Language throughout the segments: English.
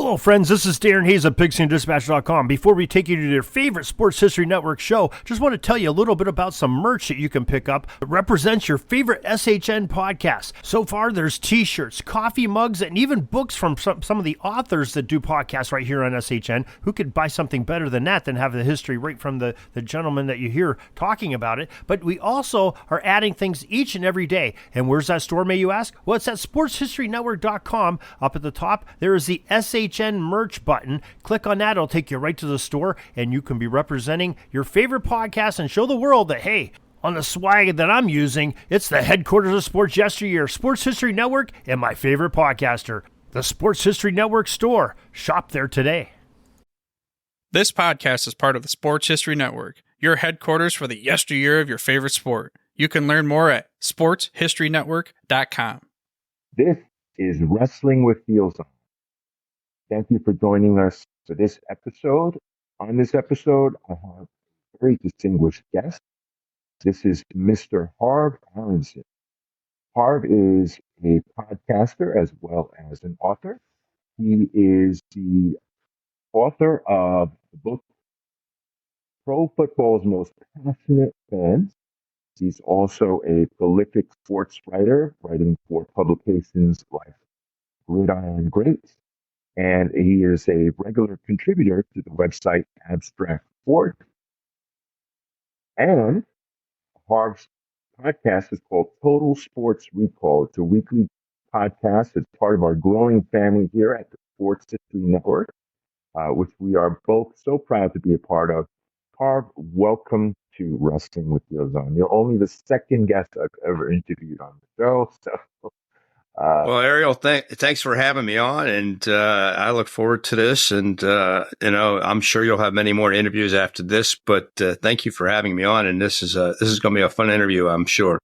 Hello, friends. This is Darren Hayes of PigskinDispatch.com. Before we take you to your favorite Sports History Network show, just want to tell you a little bit about some merch that you can pick up that represents your favorite SHN podcast. So far, there's t-shirts, coffee mugs, and even books from some of the authors that do podcasts right here on SHN. Who could buy something better than that, than have the history right from the gentleman that you hear talking about it? But we also are adding things each and every day. And where's that store, may you ask? Well, it's at SportsHistoryNetwork.com. Up at the top, there is the SHN merch button. Click on that. It'll take you right to the store, and you can be representing your favorite podcast and show the world that, hey, on the swag that I'm using, it's the headquarters of Sports Yesteryear, Sports History Network, and my favorite podcaster, the Sports History Network store. Shop there today. This podcast is part of the Sports History Network, your headquarters for the yesteryear of your favorite sport. You can learn more at sportshistorynetwork.com. This is Wrestling with Heels On. Thank you for joining us for this episode. On this episode, I have a very distinguished guest. This is Mr. Harv Aronson. Harv is a podcaster as well as an author. He is the author of the book Pro Football's Most Passionate Fans. He's also a prolific sports writer, writing for publications like Gridiron Greats. And he is a regular contributor to the website Abstract Sport. And Harv's podcast is called Total Sports Recall. It's a weekly podcast. It's part of our growing family here at the Sports History Network, which we are both so proud to be a part of. Harv, welcome to Wrestling with Heels On. You're only the second guest I've ever interviewed on the show. So, well, Ariel, thanks for having me on, and I look forward to this. And I'm sure you'll have many more interviews after this. But thank you for having me on, and this is going to be a fun interview, I'm sure.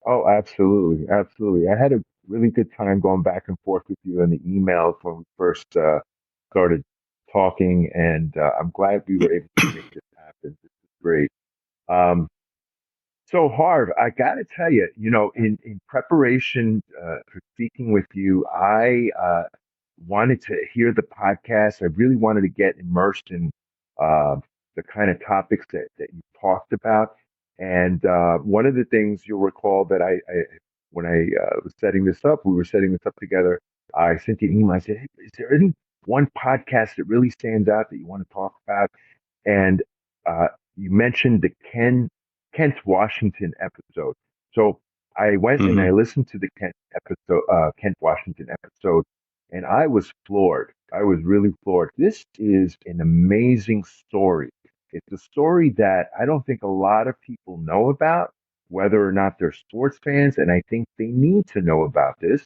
Oh, absolutely, absolutely. I had a really good time going back and forth with you in the emails when we first started talking, and I'm glad we were able to make this happen. This is great. So, Harv, I got to tell you, in preparation for speaking with you, I wanted to hear the podcast. I really wanted to get immersed in the kind of topics that you talked about. And one of the things you'll recall that when I was setting this up, we were setting this up together, I sent you an email. I said, hey, is there any one podcast that really stands out that you want to talk about? And you mentioned the Kent Washington episode. So I went and I listened to the Kent Washington episode, and I was floored. I was really floored. This is an amazing story. It's a story that I don't think a lot of people know about, whether or not they're sports fans, and I think they need to know about this,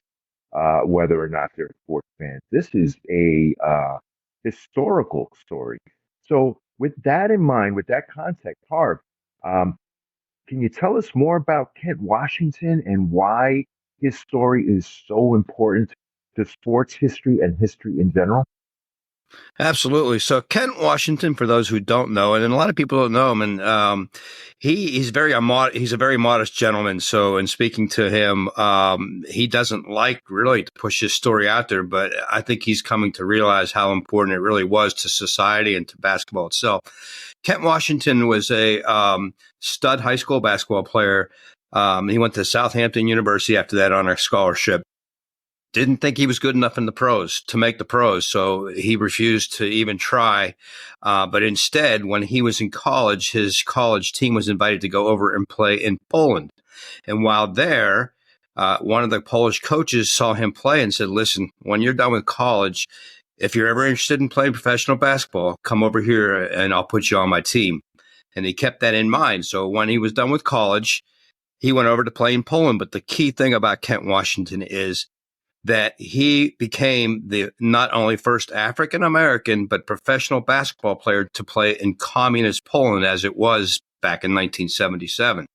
whether or not they're sports fans. This is a historical story. So with that in mind, with that context, Harv, can you tell us more about Kent Washington and why his story is so important to sports history and history in general? Absolutely. So Kent Washington, for those who don't know, and a lot of people don't know him, and he's a very modest gentleman. So in speaking to him, he doesn't like really to push his story out there, but I think he's coming to realize how important it really was to society and to basketball itself. Kent Washington was a stud high school basketball player. He went to Southampton University after that on a scholarship. Didn't think he was good enough in the pros to make the pros, so he refused to even try. But instead, when he was in college, his college team was invited to go over and play in Poland. And while there, one of the Polish coaches saw him play and said, listen, when you're done with college, if you're ever interested in playing professional basketball, come over here and I'll put you on my team. And he kept that in mind. So when he was done with college, he went over to play in Poland. But the key thing about Kent Washington is that he became the not only first African-American, but professional basketball player to play in communist Poland, as it was back in 1977,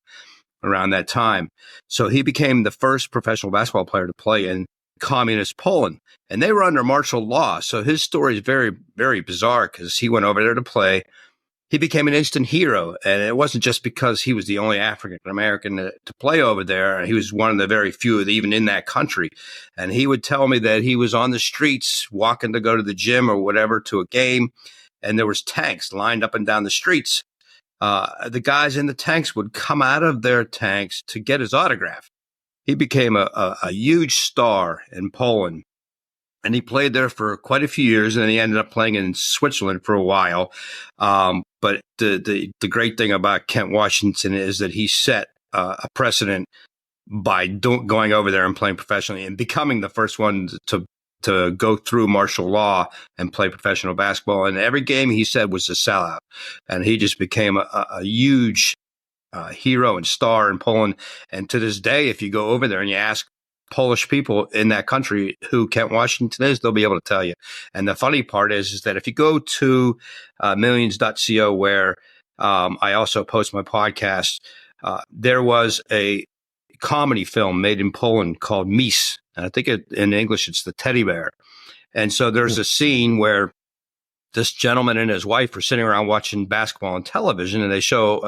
around that time. So he became the first professional basketball player to play in communist Poland. And they were under martial law. So his story is very, very bizarre because he went over there to play. he became an instant hero. And it wasn't just because he was the only African American to play over there. He was one of the very few even in that country. And he would tell me that he was on the streets walking to go to the gym or whatever to a game, and there was tanks lined up and down the streets. The guys in the tanks would come out of their tanks to get his autograph. He became a huge star in Poland. And he played there for quite a few years, and then he ended up playing in Switzerland for a while. But the great thing about Kent Washington is that he set a precedent by going over there and playing professionally and becoming the first one to go through martial law and play professional basketball. And every game he said was a sellout, and he just became a huge hero and star in Poland. And to this day, if you go over there and you ask Polish people in that country who Kent Washington is, they'll be able to tell you. And the funny part is that if you go to millions.co, where I also post my podcast, there was a comedy film made in Poland called Mies. And I think in English, it's the teddy bear. And so there's a scene where this gentleman and his wife are sitting around watching basketball on television, and they show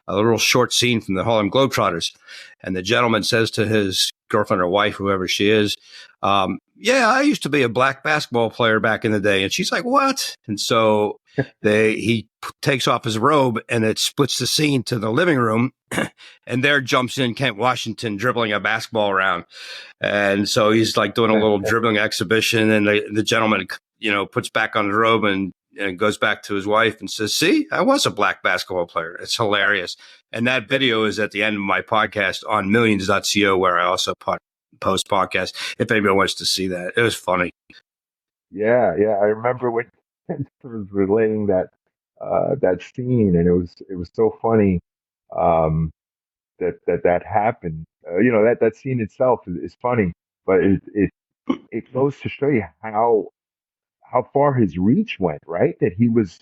a little short scene from the Harlem Globetrotters. And the gentleman says to his girlfriend or wife, whoever she is, yeah, I used to be a black basketball player back in the day. And she's like, what? And so he takes off his robe, and it splits the scene to the living room. And there jumps in Kent Washington dribbling a basketball around. And so he's like doing a little dribbling exhibition, and the gentleman, puts back on the robe and goes back to his wife and says, see, I was a black basketball player. It's hilarious. And that video is at the end of my podcast on millions.co, where I also post podcasts, if anybody wants to see that. It was funny. Yeah. I remember when Ken was relaying that scene, and it was so funny that happened. That scene itself is funny, but it goes to show you how far his reach went, right? That he was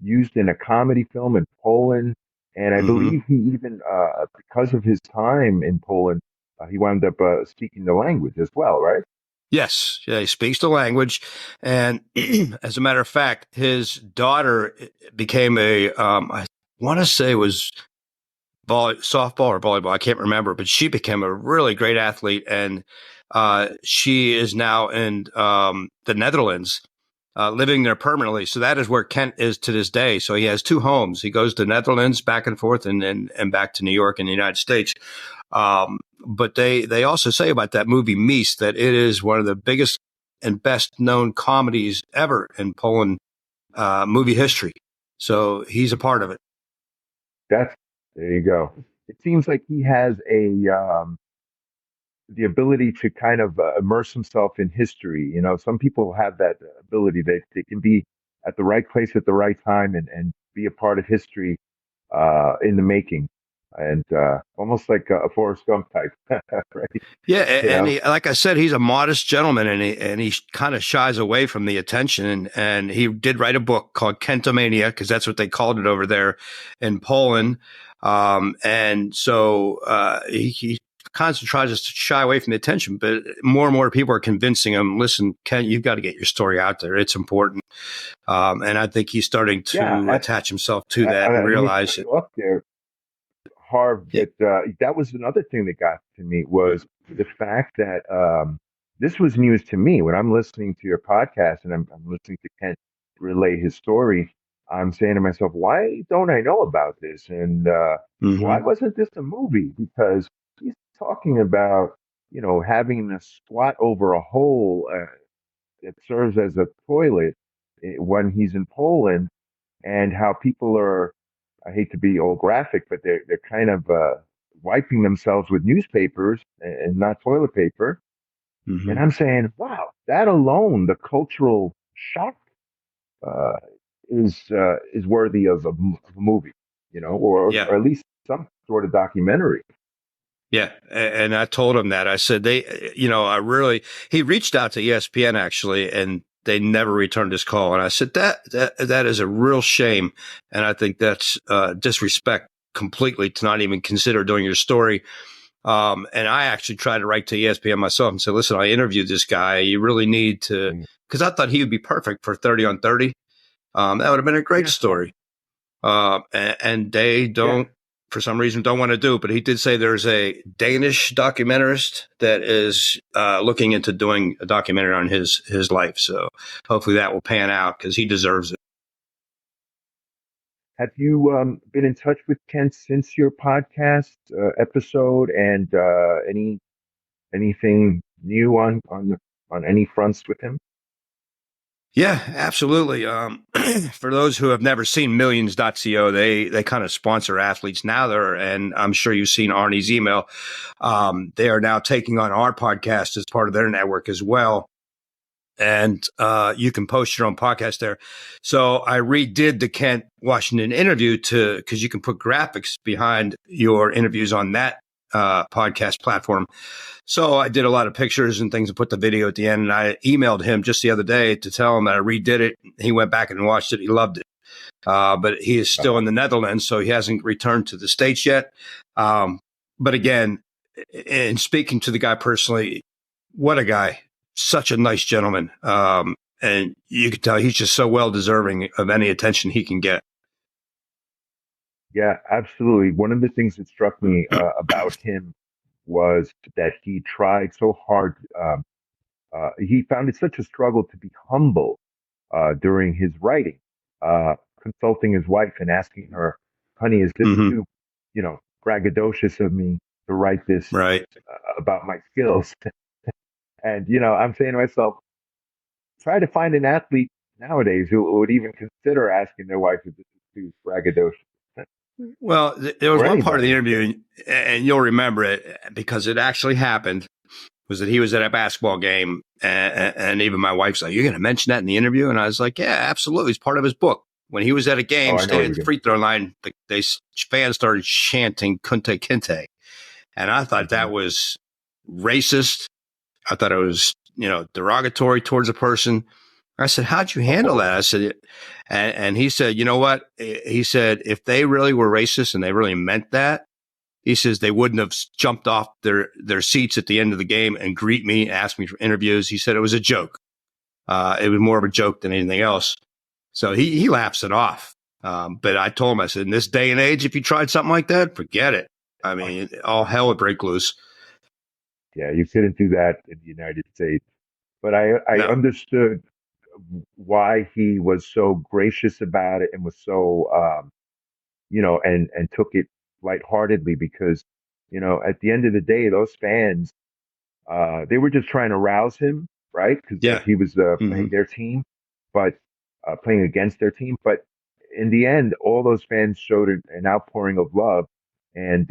used in a comedy film in Poland. And I believe he even, because of his time in Poland, he wound up speaking the language as well, right? Yes. Yeah, he speaks the language. And as a matter of fact, his daughter became I want to say it was softball or volleyball. I can't remember, but she became a really great athlete. And she is now in the Netherlands, living there permanently. So that is where Kent is to this day. So he has two homes. He goes to Netherlands back and forth and back to New York in the United States. But they also say about that movie Mies that it is one of the biggest and best known comedies ever in Poland movie history. So he's a part of it. There you go. It seems like he has the ability to kind of immerse himself in history. Some people have that ability. They can be at the right place at the right time and be a part of history in the making. And almost like a Forrest Gump type, right? Yeah, and he, like I said, he's a modest gentleman, and he kind of shies away from the attention. And he did write a book called Kentomania, because that's what they called it over there in Poland. And so he constantly tries to shy away from the attention, but more and more people are convincing him, listen, Ken, you've got to get your story out there. It's important. And I think he's starting to attach himself to that and realize it. Up there, Harv, that was another thing that got to me was the fact that this was news to me when I'm listening to your podcast and I'm listening to Kent relay his story. I'm saying to myself, why don't I know about this? And why wasn't this a movie? Because he's talking about, having to squat over a hole that serves as a toilet when he's in Poland, and how people are, I hate to be old graphic, but they're kind of wiping themselves with newspapers and not toilet paper. And I'm saying, wow, that alone, the cultural shock is worthy of a movie, or at least some sort of documentary. Yeah. And I told him that. I said, he reached out to ESPN actually, and they never returned his call. And I said, that is a real shame. And I think that's disrespect completely to not even consider doing your story. And I actually tried to write to ESPN myself and say, listen, I interviewed this guy. You really need to, because I thought he would be perfect for 30 on 30. That would have been a great story. and they don't, for some reason, don't want to do it. But he did say there's a Danish documentarist that is looking into doing a documentary on his life. So hopefully that will pan out because he deserves it. Have you been in touch with Kent since your podcast episode, and anything new on any fronts with him? Yeah, absolutely. For those who have never seen millions.co, they kind of sponsor athletes now and I'm sure you've seen Arnie's email. They are now taking on our podcast as part of their network as well. And you can post your own podcast there. So I redid the Kent Washington interview because you can put graphics behind your interviews on that podcast platform. So I did a lot of pictures and things and put the video at the end. And I emailed him just the other day to tell him that I redid it. He went back and watched it. He loved it. But he is still in the Netherlands, so he hasn't returned to the States yet. But again, in speaking to the guy personally, what a guy. Such a nice gentleman. And you can tell he's just so well deserving of any attention he can get. Yeah, absolutely. One of the things that struck me about him was that he tried so hard. He found it such a struggle to be humble during his writing, consulting his wife and asking her, honey, is this too, braggadocious of me to write this about my skills? And, I'm saying to myself, try to find an athlete nowadays who would even consider asking their wife if this is too braggadocious. Well, there was one part of the interview, and you'll remember it because it actually happened, was that he was at a basketball game, and even my wife's like, you're going to mention that in the interview? And I was like, yeah, absolutely. It's part of his book. When he was at a game, standing at the free throw line, fans started chanting Kunte Kinte. And I thought that was racist. I thought it was, derogatory towards a person. I said, how'd you handle that? I said, and he said, you know what? He said, if they really were racist and they really meant that, he says they wouldn't have jumped off their seats at the end of the game and greet me and ask me for interviews. He said it was a joke. It was more of a joke than anything else. So he laughs it off. But I told him, I said, in this day and age, if you tried something like that, forget it. I mean, all hell would break loose. Yeah, you couldn't do that in the United States. But I understood why he was so gracious about it and was so, and took it lightheartedly because, at the end of the day, those fans, they were just trying to rouse him, right? Because he was playing their team, but playing against their team. But in the end, all those fans showed an outpouring of love, and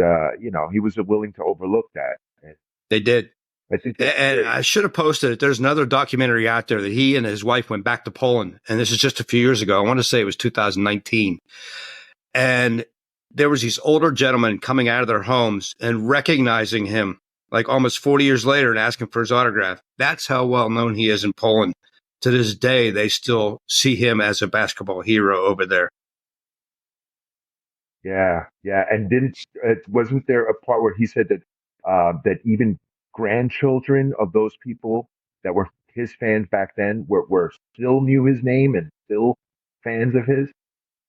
he was willing to overlook that. And they did. I think and I should have posted it. There's another documentary out there that he and his wife went back to Poland. And this is just a few years ago. I want to say it was 2019. And there was these older gentlemen coming out of their homes and recognizing him like almost 40 years later and asking for his autograph. That's how well known he is in Poland. To this day, they still see him as a basketball hero over there. Yeah. And wasn't there a part where he said that that even grandchildren of those people that were his fans back then were still knew his name and still fans of his?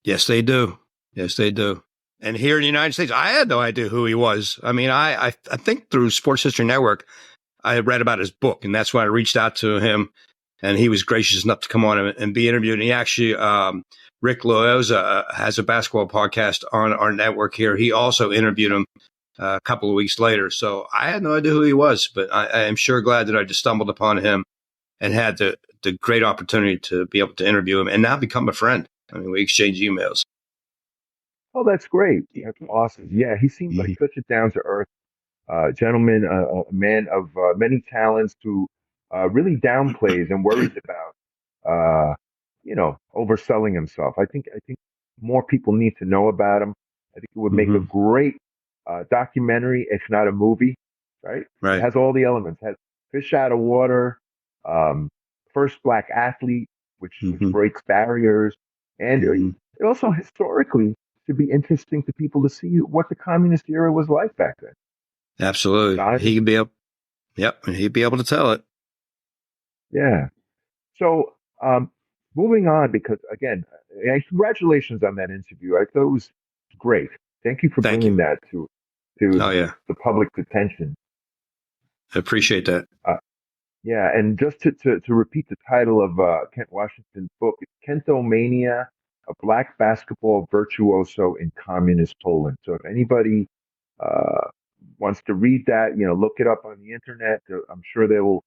Yes, they do. Yes, they do. And here in the United States, I had no idea who he was. I mean, I think through Sports History Network, I had read about his book, and that's why I reached out to him, and he was gracious enough to come on and be interviewed. And he actually, Rick Loyoza has a basketball podcast on our network here. He also interviewed him a couple of weeks later. So I had no idea who he was, but I am sure glad that I just stumbled upon him and had the great opportunity to be able to interview him and now become a friend. I mean, we exchange emails. Oh, that's great. That's awesome. Yeah, he seemed like such a down-to-earth gentleman, a man of many talents who really downplays and worries about, overselling himself. I think more people need to know about him. I think it would make a great documentary, if not a movie, right? Right. It has all the elements. It has fish out of water, first black athlete, which breaks barriers, and it also historically should be interesting to people to see what the communist era was like back then. Absolutely. He could be able, he'd be able to tell it. Yeah. So moving on, because again, congratulations on that interview. I thought it was great. Thank you for Thank you. bringing that to Oh, yeah. the public's attention. I appreciate that. Yeah, and just to repeat the title of Kent Washington's book, it's Kentomania, a Black Basketball Virtuoso in Communist Poland. So if anybody wants to read that, look it up on the internet. I'm sure they will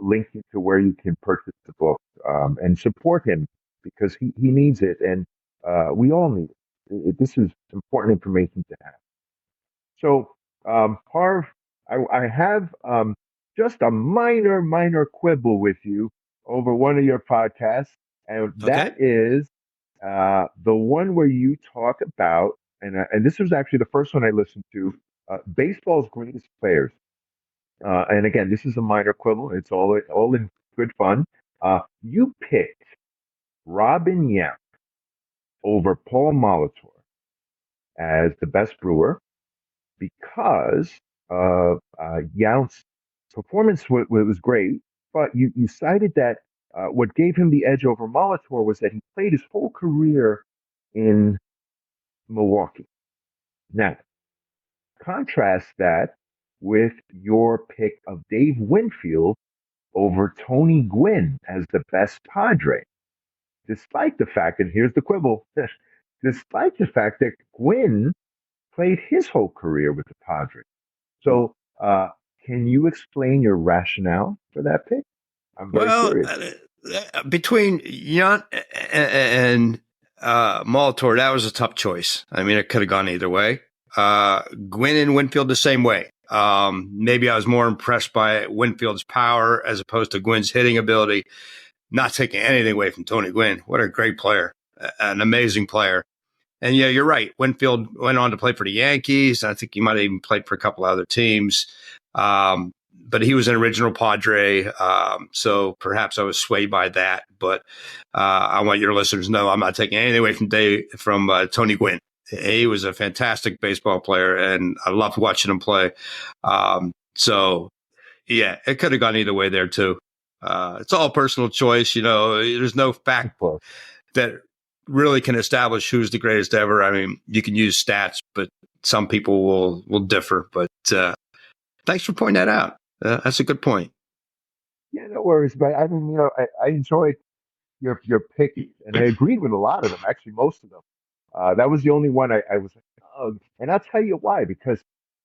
link you to where you can purchase the book, and support him, because he needs it, and we all need it. This is important information to have. So, Harv, I have just a minor quibble with you over one of your podcasts, and Okay. that is the one where you talk about, and this was actually the first one I listened to, baseball's greatest players. And again, this is a minor quibble. It's all in good fun. You picked Robin Yount over Paul Molitor as the best Brewer, because Yount's performance was great, but you cited that what gave him the edge over Molitor was that he played his whole career in Milwaukee. Now, contrast that with your pick of Dave Winfield over Tony Gwynn as the best Padre, despite the fact, and here's the quibble, despite the fact that Gwynn played his whole career with the Padres. So, can you explain your rationale for that pick? I'm very Well, curious. between Yount and Molitor, that was a tough choice. I mean, it could have gone either way. Gwynn and Winfield the same way. Maybe I was more impressed by Winfield's power as opposed to Gwynn's hitting ability. Not taking anything away from Tony Gwynn. What a great player, an amazing player. And yeah, you're right. Winfield went on to play for the Yankees. I think he might have even played for a couple other teams. But he was an original Padre, so perhaps I was swayed by that. But I want your listeners to know I'm not taking anything away from Tony Gwynn. He was a fantastic baseball player, and I loved watching him play. So, yeah, it could have gone either way there, too. It's all personal choice. There's no fact that really can establish who's the greatest ever. I mean, you can use stats, but some people will differ. But thanks for pointing that out. That's a good point. Yeah, no worries. But I mean, I enjoyed your pick, and I agreed with a lot of them. Actually, most of them. That was the only one I was like, oh. And I'll tell you why. Because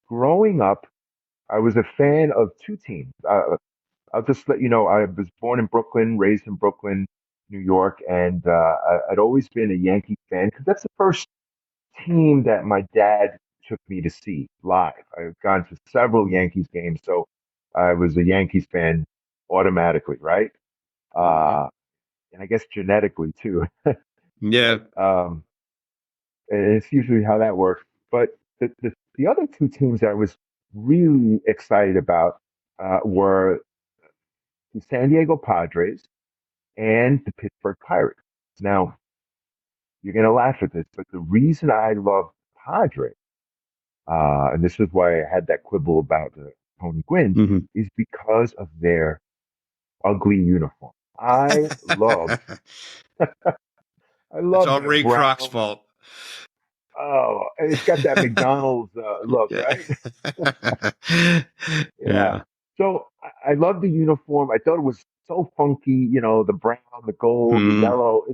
growing up, I was a fan of two teams. I'll just let you know, I was born in Brooklyn, raised in Brooklyn, New York, and I'd always been a Yankee fan, because that's the first team that my dad took me to see live. I've gone to several Yankees games, so I was a Yankees fan automatically, right? And I guess genetically too. Yeah. And it's usually how that works. But the other two teams that I was really excited about were the San Diego Padres and the Pittsburgh Pirates. Now, you're going to laugh at this, but the reason I love Padres, and this is why I had that quibble about Tony Gwynn, is because of their ugly uniform. I love It's all the Ray brown. Kroc's fault. Oh, it's got that McDonald's look, right? Yeah. So I love the uniform. I thought it was so funky, the brown, the gold, the yellow.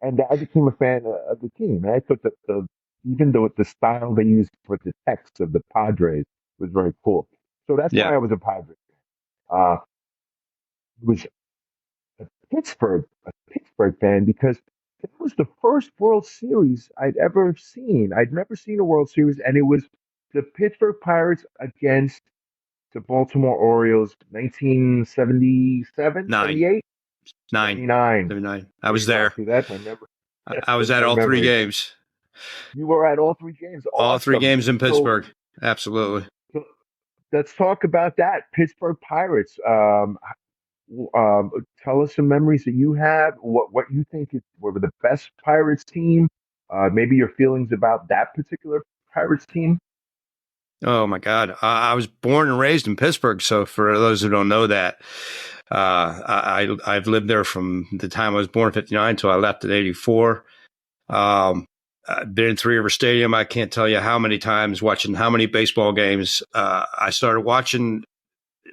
And I became a fan of the team. And I thought that even though the style they used for the text of the Padres was very cool. So that's why I was a Padres fan. It was a Pittsburgh fan, because it was the first World Series I'd ever seen. I'd never seen a World Series, and it was the Pittsburgh Pirates against the Baltimore Orioles, 1977, 78? 79. I was there. See, that's my memory. I was at all three games. You were at all three games? Awesome. All three games in Pittsburgh. Absolutely. So let's talk about that. Pittsburgh Pirates. Tell us some memories that you have. What you think were the best Pirates team? Maybe your feelings about that particular Pirates team. Oh my God! I was born and raised in Pittsburgh, so for those who don't know that, I've lived there from the time I was born in 59 until I left in 84. I've been in Three River Stadium. I can't tell you how many times, watching how many baseball games. I started watching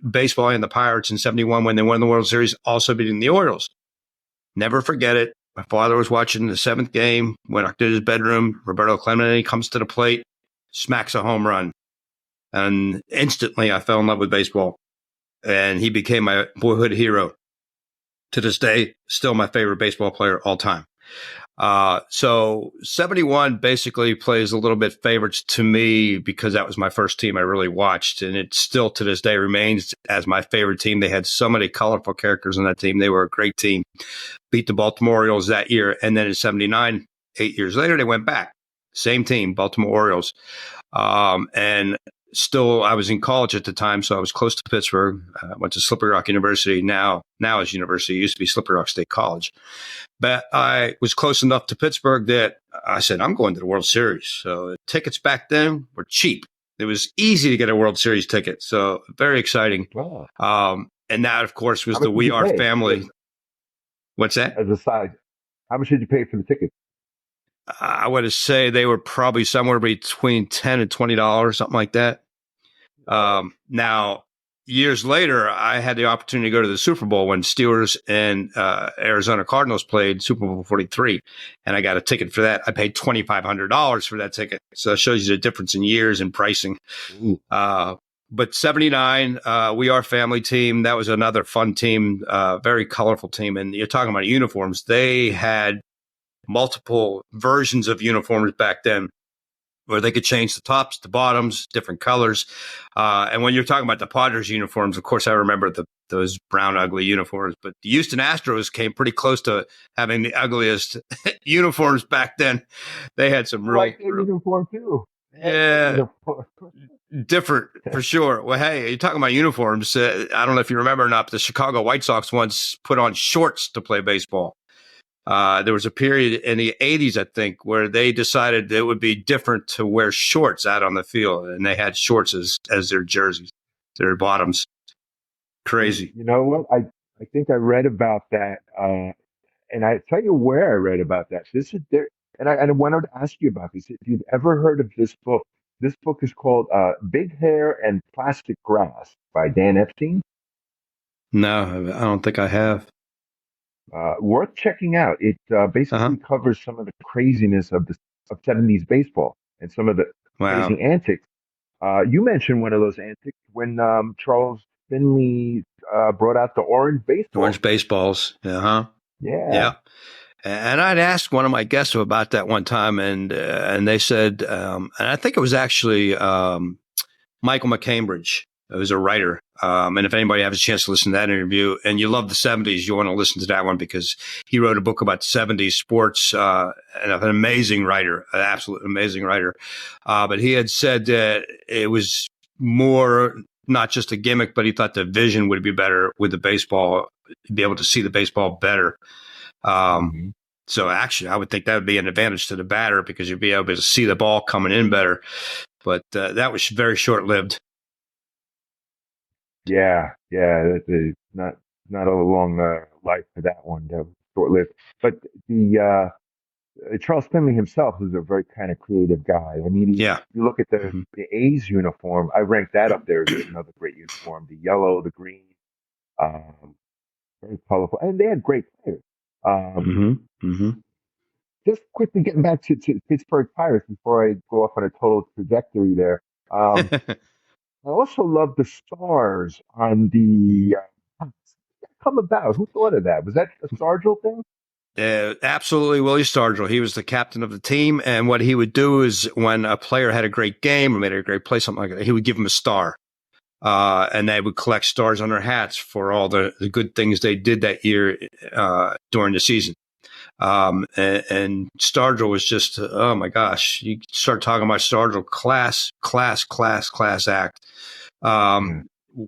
baseball and the Pirates in 71 when they won the World Series, also beating the Orioles. Never forget it. My father was watching the seventh game, went up to his bedroom. Roberto Clemente comes to the plate, smacks a home run. And instantly I fell in love with baseball. And he became my boyhood hero. To this day, still my favorite baseball player all time. So 71 basically plays a little bit favorites to me because that was my first team I really watched. And it still to this day remains as my favorite team. They had so many colorful characters on that team. They were a great team. Beat the Baltimore Orioles that year. And then in 79, 8 years later, they went back. Same team, Baltimore Orioles. And still, I was in college at the time, so I was close to Pittsburgh. Went to Slippery Rock University. Now is University. It used to be Slippery Rock State College. But I was close enough to Pittsburgh that I said, I'm going to the World Series. So the tickets back then were cheap. It was easy to get a World Series ticket. So very exciting. Wow. And that, of course, was How the much did We you Are pay? family. What's that? As a side, how much did you pay for the ticket? I would say they were probably somewhere between $10 and $20, something like that. Now, years later, I had the opportunity to go to the Super Bowl when Steelers and Arizona Cardinals played Super Bowl 43, and I got a ticket for that. I paid $2,500 for that ticket. So that shows you the difference in years and pricing. But 79, We Are family team. That was another fun team, very colorful team. And you're talking about uniforms. They had multiple versions of uniforms back then, where they could change the tops, the bottoms, different colors. And when you're talking about the Padres uniforms, of course, I remember those brown, ugly uniforms. But the Houston Astros came pretty close to having the ugliest uniforms back then. They had some real uniform too. Yeah, different for sure. Well, hey, you're talking about uniforms. I don't know if you remember or not, but the Chicago White Sox once put on shorts to play baseball. There was a period in the 80s, I think, where they decided it would be different to wear shorts out on the field, and they had shorts as their jerseys, their bottoms. Crazy. You know what? I think I read about that, and I tell you where I read about that. This is there, and I wanted to ask you about this. If you've ever heard of this book is called "Big Hair and Plastic Grass" by Dan Epstein. No, I don't think I have. Worth checking out. It basically covers some of the craziness of 70s baseball and some of the crazy antics. You mentioned one of those antics when Charles Finley brought out the orange baseball. Orange baseballs. Yeah. And I'd asked one of my guests about that one time, and they said, and I think it was actually Michael McCambridge, who's a writer. And if anybody has a chance to listen to that interview and you love the 70s, you want to listen to that one because he wrote a book about 70s sports, and an amazing writer, an absolute amazing writer. But he had said that it was more not just a gimmick, but he thought the vision would be better with the baseball, be able to see the baseball better. So actually, I would think that would be an advantage to the batter because you'd be able to see the ball coming in better. But that was very short-lived. Yeah, not a long life for that one. That was short-lived. But the Charles Finley himself was a very kind of creative guy. I mean, you look at the A's uniform. I rank that up there as another great uniform. The yellow, the green, very colorful, and they had great players. Just quickly getting back to Pittsburgh Pirates before I go off on a total trajectory there. I also love the stars on the. Come about? Who thought of that? Was that a Stargell thing? Absolutely, Willie Stargell. He was the captain of the team, and what he would do is when a player had a great game or made a great play, something like that, he would give them a star, and they would collect stars on their hats for all the good things they did that year during the season. And Stargell was just, oh my gosh, you start talking about Stargell, class act.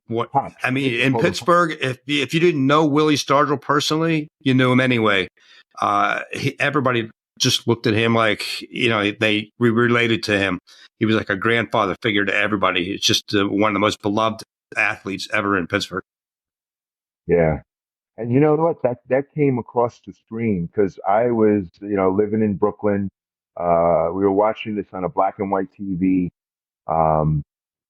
What I mean, in Pittsburgh, if you didn't know Willie Stargell personally, you knew him anyway. Everybody just looked at him like, we related to him. He was like a grandfather figure to everybody. It's just one of the most beloved athletes ever in Pittsburgh. Yeah. And you know what? That came across the screen because I was, living in Brooklyn. We were watching this on a black and white TV. Um,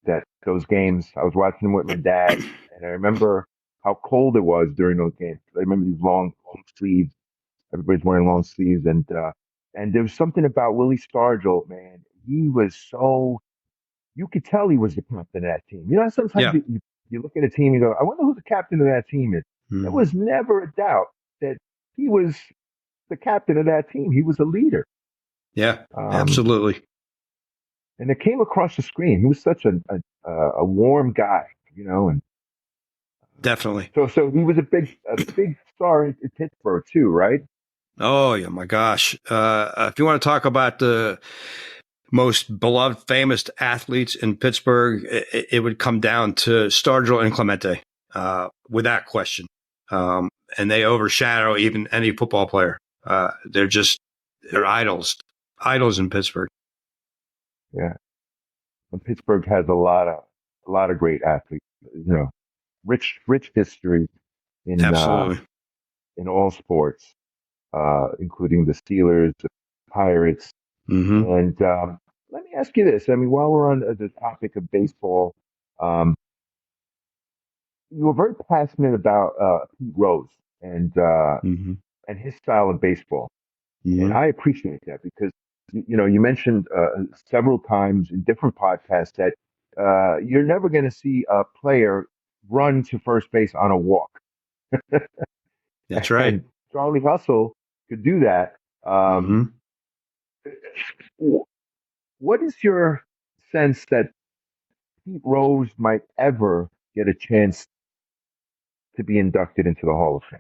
that those games, I was watching them with my dad, and I remember how cold it was during those games. I remember these long sleeves. Everybody's wearing long sleeves, and there was something about Willie Stargell, man. He was so you could tell he was the captain of that team. Sometimes Yeah. you look at a team, you go, I wonder who the captain of that team is. There Mhm. was never a doubt that he was the captain of that team. He was a leader. Yeah, Um, absolutely. and it came across the screen. He was such a warm guy, and Definitely. so he was a big star in Pittsburgh too, right? Oh, yeah, my gosh. If you want to talk about the most beloved, famous athletes in Pittsburgh, it would come down to Stargell and Clemente, without question. And they overshadow even any football player. They're idols in Pittsburgh. Yeah. And Pittsburgh has a lot of great athletes. Rich history in uh, Absolutely. in all sports, including the Steelers, the Pirates. Hmm. And let me ask you this. I mean, while we're on the topic of baseball, um, you were very passionate about Pete Rose and uh, Hmm. and his style of baseball, and Hmm. I appreciate that because you mentioned several times in different podcasts that you're never going to see a player run to first base on a walk, That's right. and Charlie Hustle could do that. Um, Hmm. what is your sense that Pete Rose might ever get a chance to be inducted into the Hall of Fame?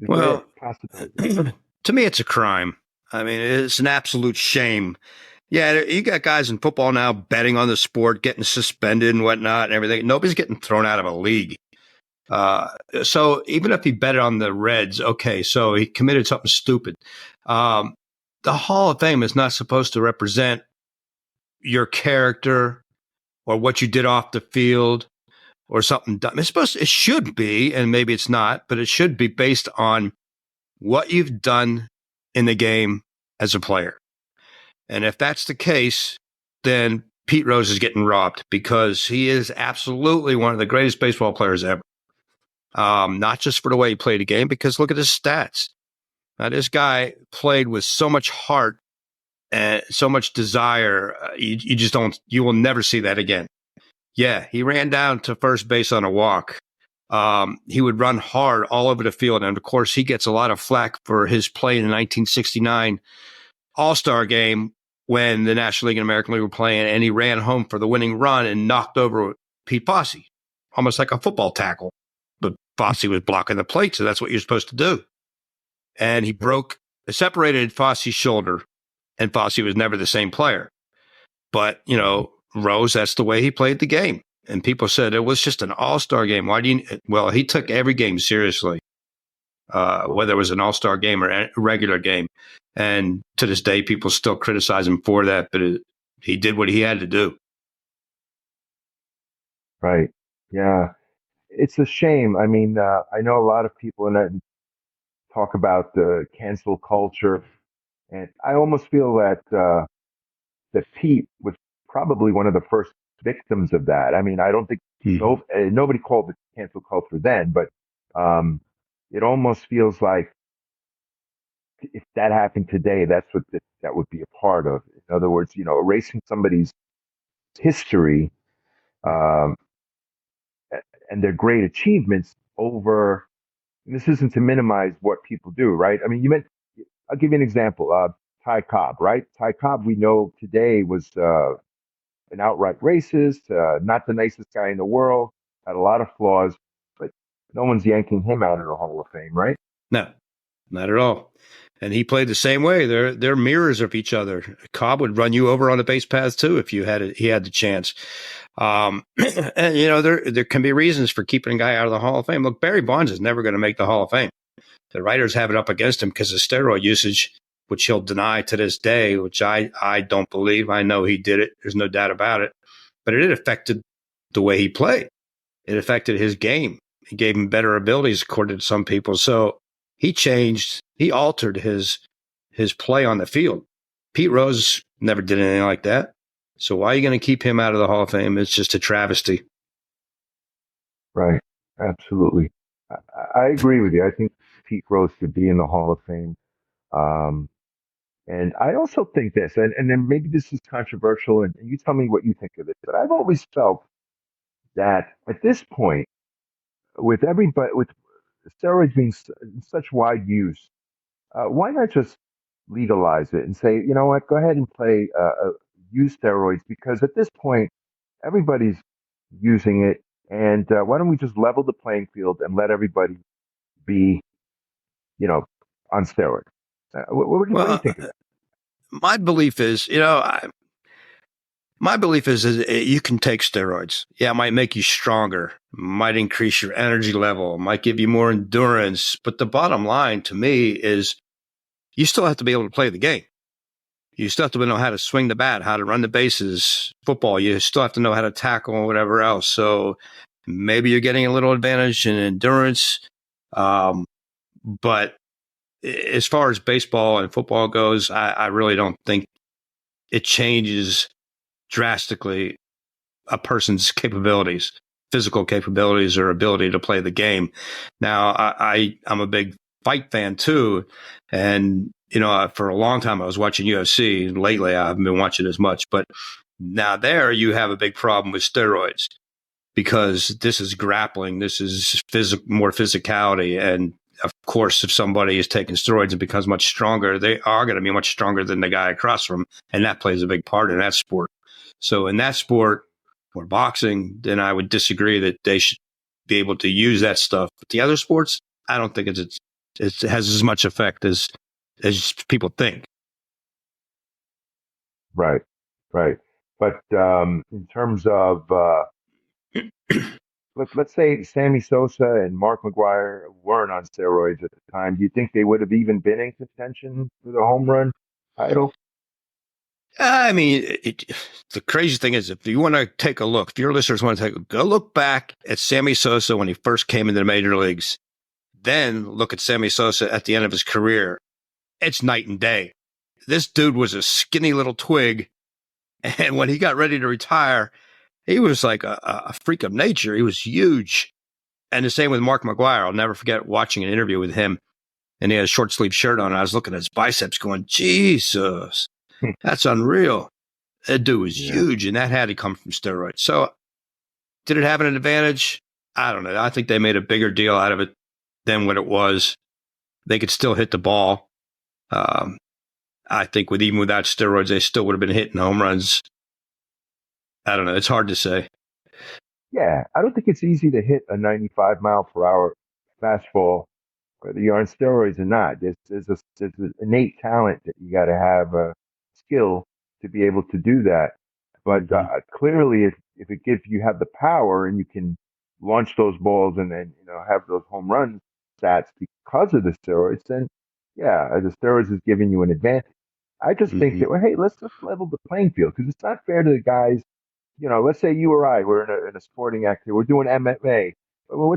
Is there a Well, possibility? to me, it's a crime. I mean, it's an absolute shame. Yeah, you got guys in football now betting on the sport, getting suspended and whatnot and everything. Nobody's getting thrown out of a league. Uh, so even if he betted on the Reds, okay, so he committed something stupid. Um, the Hall of Fame is not supposed to represent your character or what you did off the field or something dumb. It should be, and maybe it's not, but it should be based on what you've done in the game as a player. And if that's the case, then Pete Rose is getting robbed because he is absolutely one of the greatest baseball players ever. Not just for the way he played the game, because look at his stats. Now, this guy played with so much heart and so much desire. You just don't, you will never see that again. Yeah, he ran down to first base on a walk. He would run hard all over the field. And of course, he gets a lot of flack for his play in the 1969 All-Star game when the National League and American League were playing, and he ran home for the winning run and knocked over Pete Fosse, almost like a football tackle. But Fosse was blocking the plate, so that's what you're supposed to do. And he separated Fosse's shoulder, and Fosse was never the same player. But, Rose, that's the way he played the game. And people said it was just an all-star game. Well, he took every game seriously, whether it was an all-star game or a regular game. And to this day, people still criticize him for that, but he did what he had to do. Right. Yeah. It's a shame. I mean, I know a lot of people in that talk about the cancel culture, and I almost feel that Pete was probably one of the first victims of that. I mean, I don't think Hmm. nobody called it cancel culture then, but um, it almost feels like if that happened today, that's what that would be a part of. In other words, erasing somebody's history um, and their great achievements over. And this isn't to minimize what people do, right? I mean, I'll give you an example. Ty Cobb, right? Ty Cobb, we know today was an outright racist, not the nicest guy in the world, had a lot of flaws, but no one's yanking him out of the Hall of Fame, right? No, not at all. And he played the same way. They're mirrors of each other. Cobb would run you over on the base paths too if he had the chance. And there can be reasons for keeping a guy out of the Hall of Fame. Look, Barry Bonds is never going to make the Hall of Fame. The writers have it up against him because of steroid usage, which he'll deny to this day, which I don't believe. I know he did it. There's no doubt about it. But it affected the way he played. It affected his game. It gave him better abilities, according to some people. So he altered his play on the field. Pete Rose never did anything like that. So why are you going to keep him out of the Hall of Fame? It's just a travesty. Right. Absolutely. I agree with you. I think Pete Rose should be in the Hall of Fame. Um, and I also think this, and then maybe this is controversial, and you tell me what you think of this, but I've always felt that at this point, with everybody, with steroids being in such wide use, why not just legalize it and say, you know what, go ahead and use steroids because at this point, everybody's using it. And why don't we just level the playing field and let everybody be, on steroids? What do you Well, think of that? my belief is, you can take steroids. Yeah, it might make you stronger, might increase your energy level, might give you more endurance. But the bottom line to me is you still have to be able to play the game. You still have to know how to swing the bat, how to run the bases, football. You still have to know how to tackle and whatever else. So maybe you're getting a little advantage in endurance. But as far as baseball and football goes, I really don't think it changes drastically a person's capabilities, physical capabilities or ability to play the game. Now, I'm a big fight fan too. And, for a long time I was watching UFC. Lately, I haven't been watching as much. But now there you have a big problem with steroids because this is grappling. This is more physicality. And of course, if somebody is taking steroids and becomes much stronger, they are going to be much stronger than the guy across from them. And that plays a big part in that sport. So in that sport or boxing, then I would disagree that they should be able to use that stuff. But the other sports, I don't think it has as much effect as people think. Right, right. But in terms of, let's say Sammy Sosa and Mark McGwire weren't on steroids at the time, do you think they would have even been in contention for the home run title? I mean, the crazy thing is, if you want to take a look, if your listeners want to go look back at Sammy Sosa when he first came into the major leagues, then look at Sammy Sosa at the end of his career. It's night and day. This dude was a skinny little twig. And when he got ready to retire, he was like a freak of nature. He was huge. And the same with Mark McGwire. I'll never forget watching an interview with him. And he had a short sleeve shirt on. And I was looking at his biceps going, Jesus, that's unreal. That dude was huge. And that had to come from steroids. So did it have an advantage? I don't know. I think they made a bigger deal out of it than what it was. They could still hit the ball. I think even without steroids, they still would have been hitting home runs. I don't know. It's hard to say. Yeah, I don't think it's easy to hit a 95 mile per hour fastball, whether you're on steroids or not. There's an innate talent that you got to have a skill to be able to do that. But clearly, if it gives you have the power and you can launch those balls and then have those home run stats because of the steroids, then yeah, the steroids is giving you an advantage. I just think that hey, let's just level the playing field because it's not fair to the guys. Let's say you or I we're in a sporting activity, we're doing MMA. Well,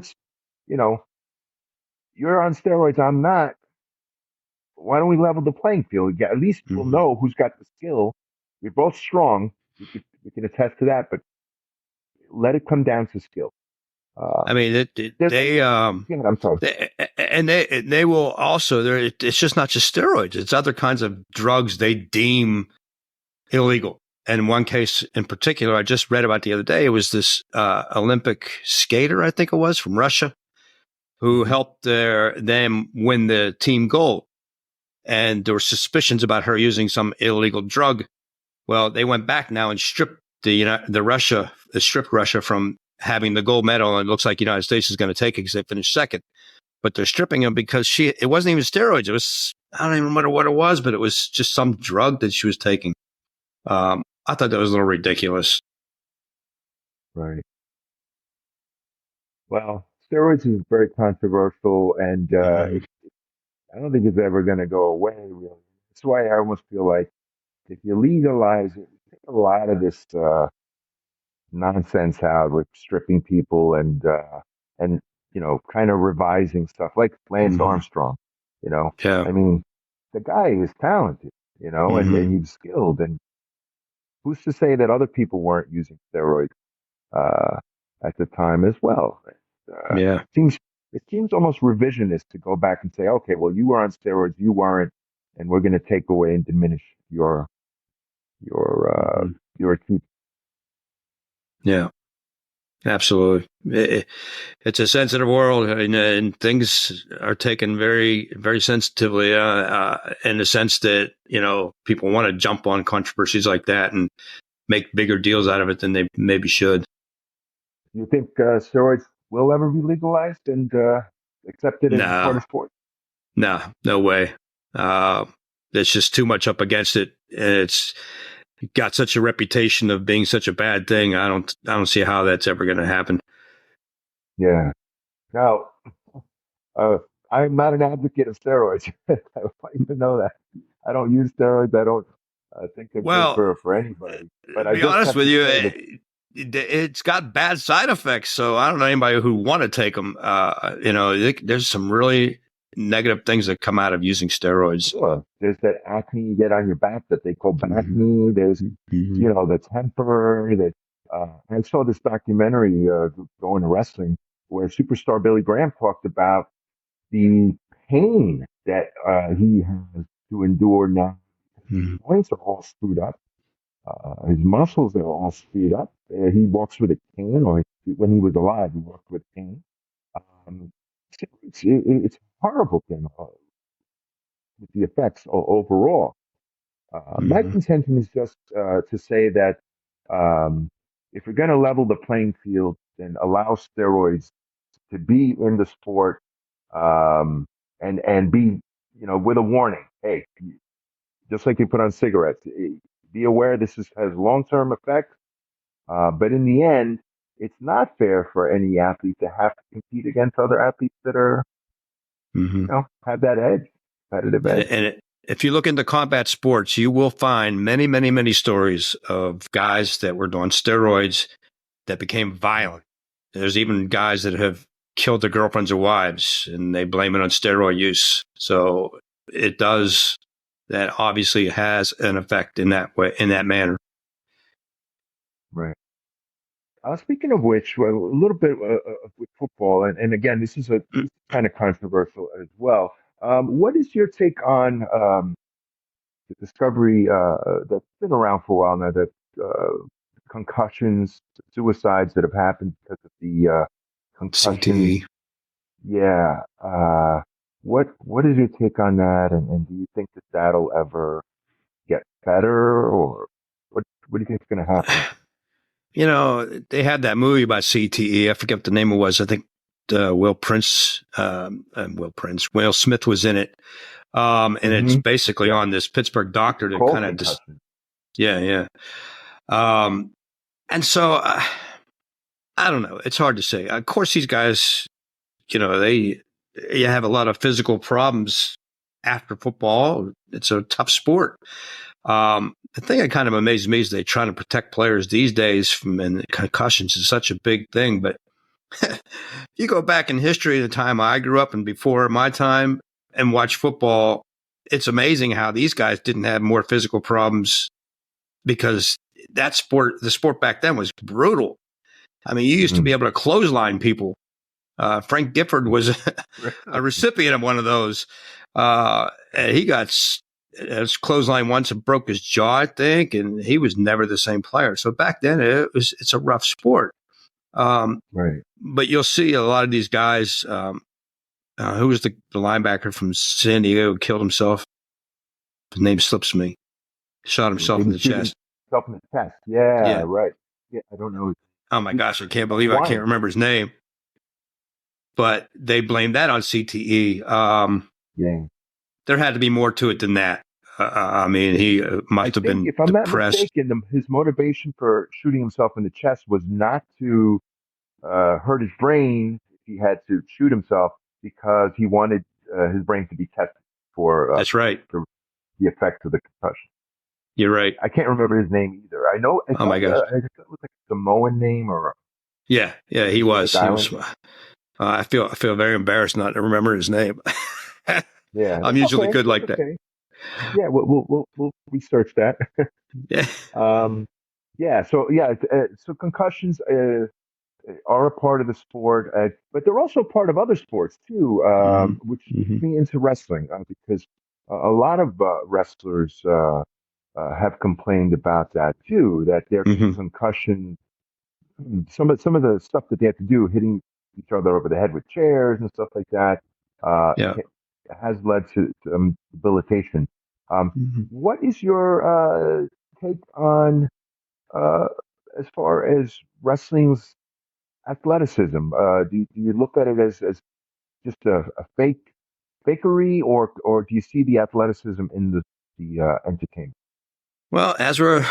you're on steroids, I'm not. Why don't we level the playing field? Yeah, at least we'll know who's got the skill. We're both strong. We can attest to that, but let it come down to skill. I mean, I'm sorry. They will also. It's just not just steroids. It's other kinds of drugs they deem illegal. And in one case in particular, I just read about the other day. It was this Olympic skater, I think it was, from Russia, who helped them win the team gold. And there were suspicions about her using some illegal drug. Well, they went back now and stripped Russia from having the gold medal, and it looks like the United States is going to take it because they finished second. But they're stripping them because it wasn't even steroids. It was, I don't even remember what it was, but it was just some drug that she was taking. I thought that was a little ridiculous. Right. Well, steroids is very controversial, and I don't think it's ever going to go away, really. That's why I almost feel like if you legalize it, take a lot of this nonsense out with stripping people and kind of revising stuff like Lance Mhm. Armstrong. Yeah. I mean, the guy is talented, and Hmm. he's skilled. And who's to say that other people weren't using steroids uh, at the time as well? Yeah. Seems it seems almost revisionist to go back and say, okay, well, you were on steroids, you weren't, and we're going to take away and diminish your Hmm. your achievement. Yeah. Absolutely. It's a sensitive world, and things are taken very, very sensitively, in the sense that, people want to jump on controversies like that and make bigger deals out of it than they maybe should. You think steroids will ever be legalized and accepted as a part No, of sport? no way. Uh, there's just too much up against it. And it's got such a reputation of being such a bad thing. I don't see how that's ever going to happen. Yeah. Now, uh, I'm not an advocate of steroids. I want you to know that. I don't use steroids. I don't think they're good Well, for anybody. But to I be just honest have with to you, say that, it's got bad side effects. So I don't know anybody who want to take them. There's some really negative things that come out of using steroids. sure, there's that acne you get on your back that they call Mhm. acne. There's, Mhm. the temper that I saw this documentary going to wrestling where superstar Billy Graham talked about the pain that he has to endure now. His Mhm. joints are all screwed up. His muscles are all screwed up. He walks with a cane, or when he was alive, he walked with a cane. Um, it's a horrible thing with the effects overall. My Mhm. contention is just to say that um, if you're going to level the playing field, then allow steroids to be in the sport, and be with a warning. Hey, just like you put on cigarettes, be aware has long term effects. But in the end, it's not fair for any athlete to have to compete against other athletes that are, Mhm. have that edge, competitive And, edge. and it, if you look into combat sports, you will find many, many, many stories of guys that were on steroids that became violent. There's even guys that have killed their girlfriends or wives, and they blame it on steroid use. So it does. That obviously has an effect in that way, in that manner. Right. Speaking of which, well, a little bit with football, and again, this is kind of controversial as well. What is your take on the discovery that's been around for a while now that concussions, suicides that have happened because of the concussions? CTE. Yeah. What is your take on that, and do you think that that'll ever get better, or what do you think is going to happen? They had that movie about CTE. I forget what the name it was. I think Will Smith was in it. And it's Hmm. basically Yeah, on this Pittsburgh doctor it's that called kind of just, concussion. yeah, yeah. Um, and so I don't know. It's hard to say. Of course, these guys, you have a lot of physical problems after football. It's a tough sport. The thing that kind of amazes me is they try to protect players these days from, and concussions is such a big thing. But if you go back in history, the time I grew up and before my time and watch football, it's amazing how these guys didn't have more physical problems because the sport back then was brutal. I mean, you used to be Mm. able to clothesline people. Frank Gifford was a recipient of one of those. And he got his clothesline once and broke his jaw, I think, and he was never the same player. So back then, it's a rough sport. Um, Right. but you'll see a lot of these guys. Who was the linebacker from San Diego who killed himself? His name slips me. Shot He himself in was the shooting chest. himself in the chest. Yeah, Yeah. right. Yeah, I don't know. Oh my gosh, I can't Tony believe I can't Wine. remember his name. But they blamed that on CTE. Yeah. There had to be more to it than that. I mean, he I must have think, been if I'm not depressed. mistaken, his motivation for shooting himself in the chest was not to hurt his brain if he had to shoot himself, because he wanted his brain to be tested for That's right. the effects of the concussion. You're right. I can't remember his name either. I know Oh my gosh. I thought it was like a Samoan name or Yeah, yeah, he Pacific was. He was. Island. I feel very embarrassed not to remember his name. Yeah, I'm that's usually okay. good like That's that. okay. Yeah, we'll research that. Yeah. Yeah, so concussions are a part of the sport, but they're also part of other sports too, Hmm. which Hmm. leads me into wrestling because a lot of wrestlers have complained about that too, that their Hmm. concussion, some of the stuff that they have to do, hitting each other over the head with chairs and stuff like that, uh, Yeah. has led to debilitation. Um, Hmm. what is your take on uh, as far as wrestling's athleticism? Do you look at it as just a fakery, or do you see the athleticism in the entertainment? Well, as we're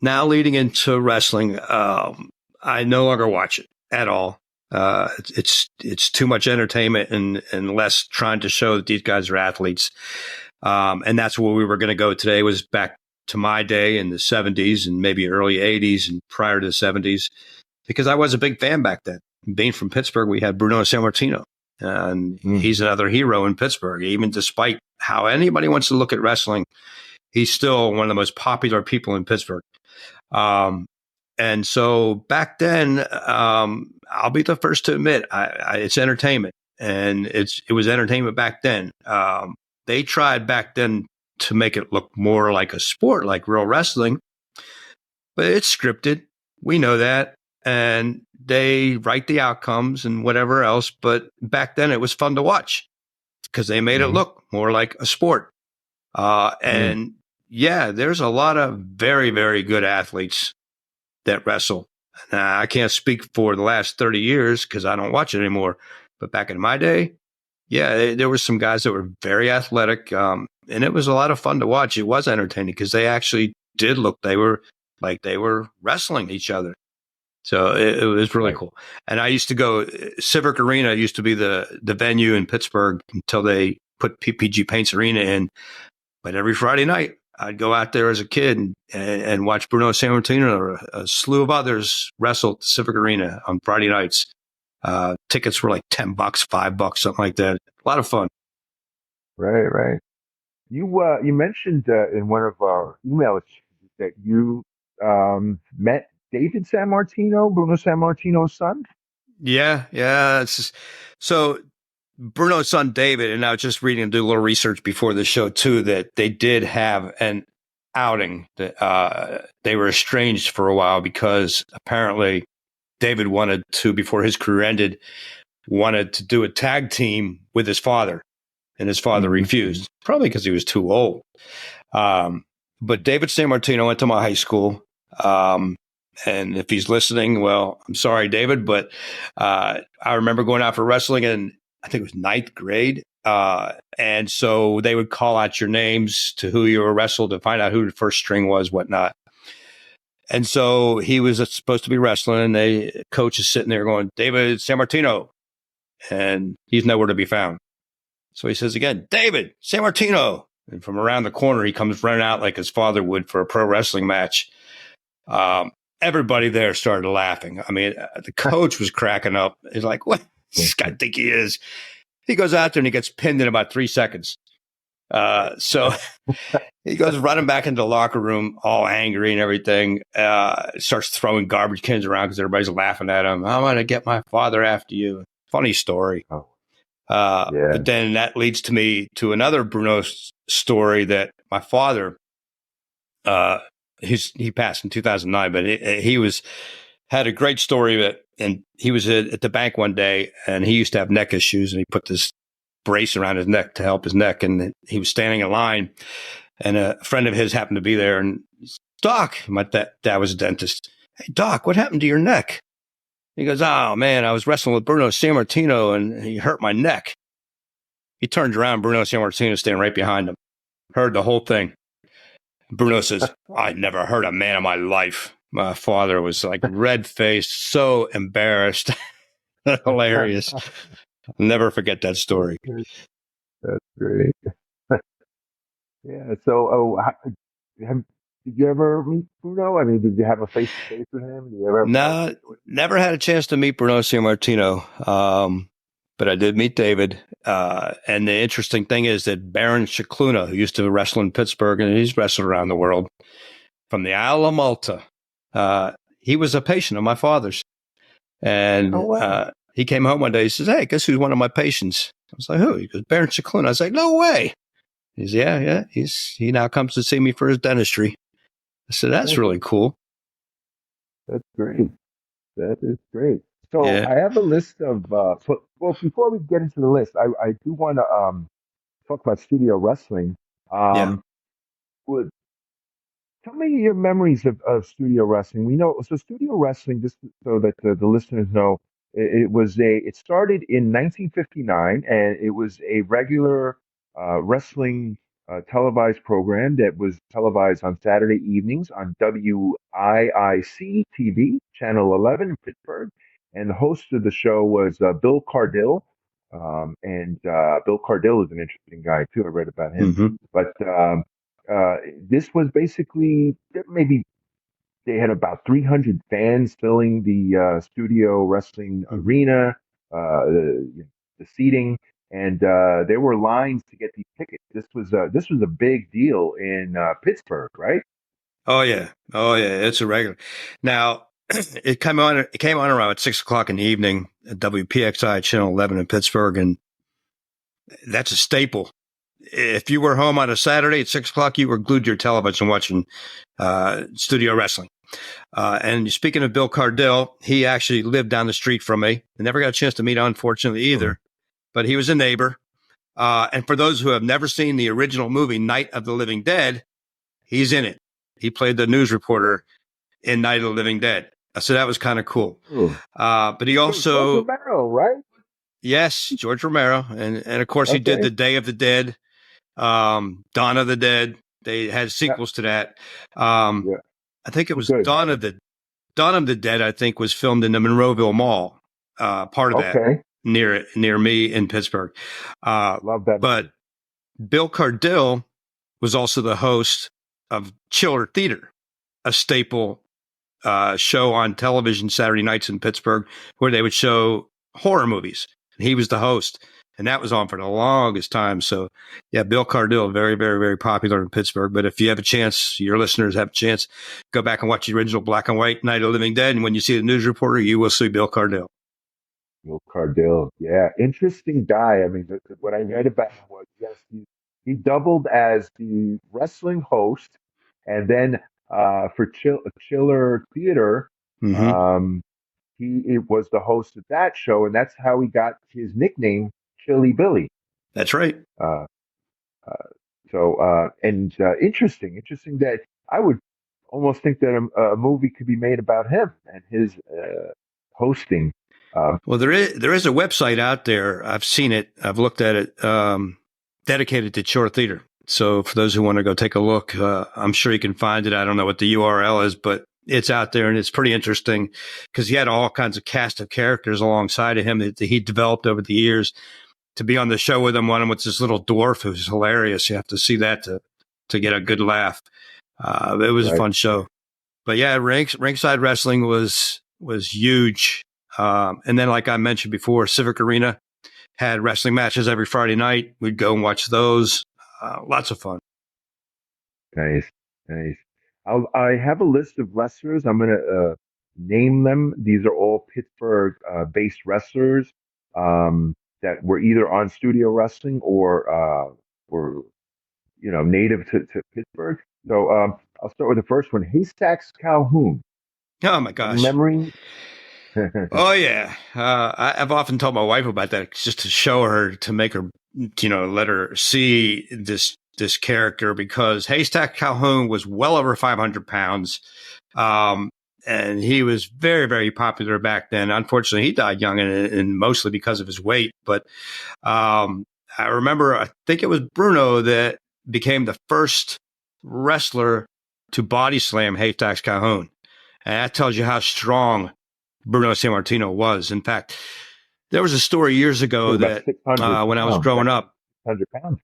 now leading into wrestling, I no longer watch it at all. It's too much entertainment and less trying to show that these guys are athletes. And that's where we were going to go today, was back to my day in the 70s and maybe early 80s and prior to the 70s, because I was a big fan back then. Being from Pittsburgh, we had Bruno Sammartino, and Mm. he's another hero in Pittsburgh. Even despite how anybody wants to look at wrestling, he's still one of the most popular people in Pittsburgh. Um, and so back then, I'll be the first to admit, it's entertainment, and it was entertainment back then. They tried back then to make it look more like a sport, like real wrestling, but it's scripted. We know that, and they write the outcomes and whatever else. But back then, it was fun to watch because they made it Hmm. look more like a sport. Mm. And yeah, there's a lot of very, very good athletes that wrestle. Now, I can't speak for the last 30 years because I don't watch it anymore. But back in my day, yeah, there were some guys that were very athletic, and it was a lot of fun to watch. It was entertaining because they actually did look, they were like they were wrestling each other. So it was really Right. cool. And I used to go, Civic Arena used to be the venue in Pittsburgh until they put PPG Paints Arena in. But every Friday night, I'd go out there as a kid and watch Bruno Sammartino or a slew of others wrestle at the Civic Arena on Friday nights. Tickets were like $10, $5, something like that. A lot of fun. Right, right. You mentioned in one of our emails that you met David San Martino, Bruno San Martino's son. Yeah, yeah. So Bruno's son David, and I was just reading and do a little research before the show too, that they did have an outing. That they were estranged for a while because apparently David wanted to, before his career ended, wanted to do a tag team with his father, and his father Hmm. refused, probably because he was too old. Um, but David San Martino went to my high school. And if he's listening, well, I'm sorry, David, but I remember going out for wrestling in, I think it was ninth grade. And so they would call out your names to who you were wrestled to find out who the first string was, whatnot. And so he was supposed to be wrestling, and coach is sitting there going, David San Martino, and he's nowhere to be found. So he says again, David San Martino. And from around the corner, he comes running out like his father would for a pro wrestling match. Um, Everybody there started laughing. I mean, the coach was cracking up. He's like, what does this guy think he is? He goes out there and he gets pinned in about 3 seconds. So he goes running back into the locker room, all angry and everything. Starts throwing garbage cans around because everybody's laughing at him. I'm going to get my father after you. Funny story. Oh, yeah. But then that leads to me to another Bruno story that my father, he passed in 2009, but he had a great story that, and he was at the bank one day and he used to have neck issues and he put this brace around his neck to help his neck. And he was standing in line and a friend of his happened to be there and Doc, my dad was a dentist. Hey, Doc, what happened to your neck? He goes, oh man, I was wrestling with Bruno Sammartino and he hurt my neck. He turned around, Bruno Sammartino standing right behind him, heard the whole thing. Bruno says, I never heard a man in my life. My father was like red faced, so embarrassed. Hilarious. I'll never forget that story. That's great. Yeah. So, have did you ever meet Bruno? I mean, did you have a face to face with him? Did you ever have a No, conversation with never had a chance to meet Bruno Sammartino. But I did meet David. And the interesting thing is that Baron Scicluna, who used to wrestle in Pittsburgh, and he's wrestled around the world, from the Isle of Malta, he was a patient of my father's. And Oh, wow. he came home one day. He says, "Hey, guess who's one of my patients?" I was like, "Who?" He goes, "Baron Scicluna." I was like, "No way." He's, yeah. He now comes to see me for his dentistry. I said, "That's really cool." That's great. That is great. So Yeah. I have a list of, well, before we get into the list, I do want to talk about studio wrestling. Yeah. Um, would Tell me your memories of studio wrestling. We know, so studio wrestling, just so that the listeners know, it started in 1959, and it was a regular wrestling televised program that was televised on Saturday evenings on WIIC TV, Channel 11 in Pittsburgh. And the host of the show was Bill Cardille. And Bill Cardille is an interesting guy too. I read about him. Mm-hmm. But uh, this was basically maybe they had about 300 fans filling the studio wrestling arena, the seating, and there were lines to get these tickets. This was a big deal in Pittsburgh, right? Oh yeah. It's a regular. Now it came on. It came on around 6 o'clock in the evening at WPXI Channel 11 in Pittsburgh, and that's a staple. If you were home on a Saturday at 6 o'clock, you were glued to your television watching studio wrestling. And speaking of Bill Cardille, he actually lived down the street from me. I never got a chance to meet him, unfortunately, either. But he was a neighbor. And for those who have never seen the original movie, Night of the Living Dead, he's in it. He played the news reporter in Night of the Living Dead. So that was kind of cool. But he also, George Romero, right? yes, George Romero. And of course, he did Okay. The Day of the Dead, Dawn of the Dead. They had sequels to that. Yeah. I think it was Good. Dawn of the Dead, I think, was filmed in the Monroeville Mall, part of that, Okay. near me in Pittsburgh. Love that. But Bill Cardille was also the host of Chiller Theater, a staple show on television Saturday nights in Pittsburgh, where they would show horror movies. And he was the host, and that was on for the longest time. So, yeah, Bill Cardille, very, very, very popular in Pittsburgh. But if you have a chance, your listeners have a chance, go back and watch the original black and white Night of the Living Dead. And when you see the news reporter, you will see Bill Cardille. Bill Cardille, yeah, interesting guy. I mean, what I read about him was, yes, he doubled as the wrestling host, and then for Chiller Theater, Mm-hmm. it was the host of that show, and that's how he got his nickname, Chilly Billy. That's right. Uh, interesting that I would almost think that a movie could be made about him and his hosting. Well, there is a website out there. I've seen it. I've looked at it, dedicated to Chiller Theater. So for those who want to go take a look, I'm sure you can find it. I don't know what the URL is, but it's out there, and it's pretty interesting because he had all kinds of cast of characters alongside of him that he developed over the years. To be on the show with him, one of them with this little dwarf who's hilarious. You have to see that to get a good laugh. It was a fun show. But yeah, ringside wrestling was huge. And then, like I mentioned before, Civic Arena had wrestling matches every Friday night. We'd go and watch those. Lots of fun. Nice, nice. I have a list of wrestlers. I'm gonna name them. These are all Pittsburgh based wrestlers that were either on studio wrestling or were native to Pittsburgh. So I'll start with the first one. Haystacks Calhoun. Oh my Any gosh. memories? Oh yeah. I've often told my wife about that just to show her, to make her, let her see this character, because Haystack Calhoun was well over 500 pounds. And he was very, very popular back then. Unfortunately, he died young, and mostly because of his weight. But I remember, I think it was Bruno that became the first wrestler to body slam Haystacks Calhoun. And that tells you how strong Bruno Sammartino was. In fact, there was a story years ago that when I was growing up, 100 pounds.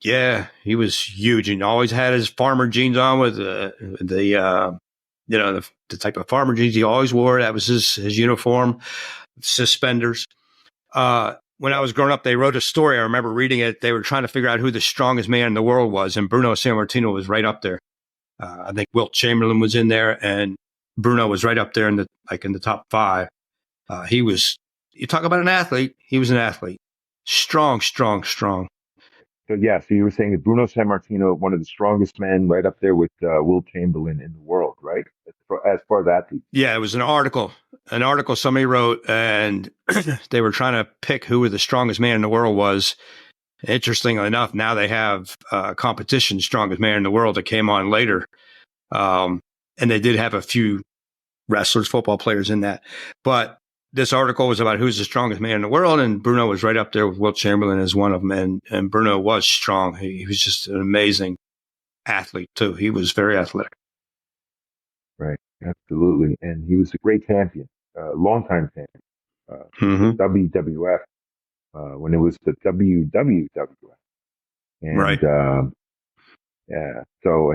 Yeah, he was huge and always had his farmer jeans on with the type of farmer jeans he always wore. That was his uniform, suspenders. When I was growing up, they wrote a story. I remember reading it. They were trying to figure out who the strongest man in the world was, and Bruno Sammartino was right up there. I think Wilt Chamberlain was in there, and Bruno was right up there in the top 5. You talk about an athlete. He was an athlete. Strong. So you were saying that Bruno Sammartino, one of the strongest men, right up there with Wilt Chamberlain in the world, right? As far as athletes. Yeah, it was an article somebody wrote, and they were trying to pick who the strongest man in the world was. Interestingly enough, now they have competition, strongest man in the world, that came on later. And they did have a few wrestlers, football players in that. But this article was about who's the strongest man in the world, and Bruno was right up there with Wilt Chamberlain as one of them. And Bruno was strong. He was just an amazing athlete, too. He was very athletic. Right, absolutely. And he was a great champion, longtime champion, WWF, when it was the WWWF. And, right. So,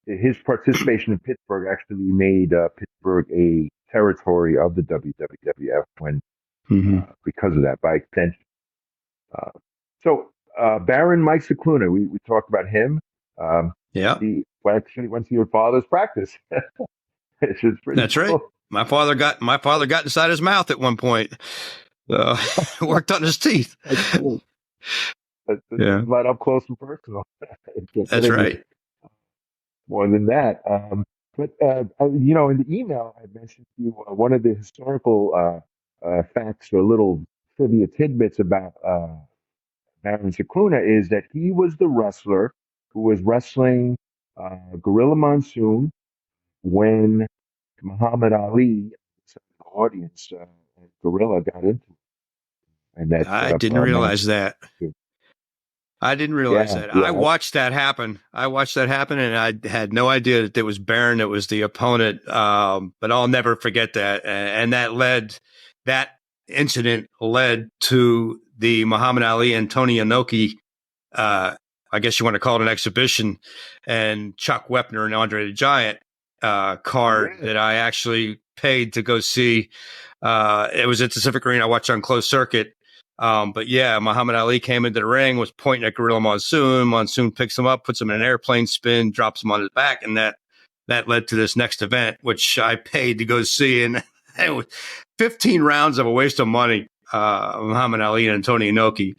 his participation in Pittsburgh actually made Pittsburgh a territory of the WWF because of that, by extension. Baron Mike Cicluna, we talked about him. He actually went to your father's practice. That's cool. Right. My father got inside his mouth at one point. Worked on his teeth. That's cool. That's right up close and personal. That's right. More than that. In the email I mentioned to you, one of the historical facts or little trivia tidbits about Baron Cicluna is that he was the wrestler who was wrestling Gorilla Monsoon when Muhammad Ali, the audience, Gorilla got into it. And I didn't realize that. I didn't realize that. Yeah. I watched that happen. And I had no idea that it was Baron that was the opponent. But I'll never forget that. And that incident led to the Muhammad Ali and Tony Inoki, I guess you want to call it an exhibition, and Chuck Wepner and Andre the Giant card that I actually paid to go see. It was at Pacific Arena. I watched on closed circuit. But Muhammad Ali came into the ring, was pointing at Gorilla Monsoon. Monsoon picks him up, puts him in an airplane spin, drops him on his back, and that led to this next event, which I paid to go see. And it was 15 rounds of a waste of money, Muhammad Ali and Tony Inoki,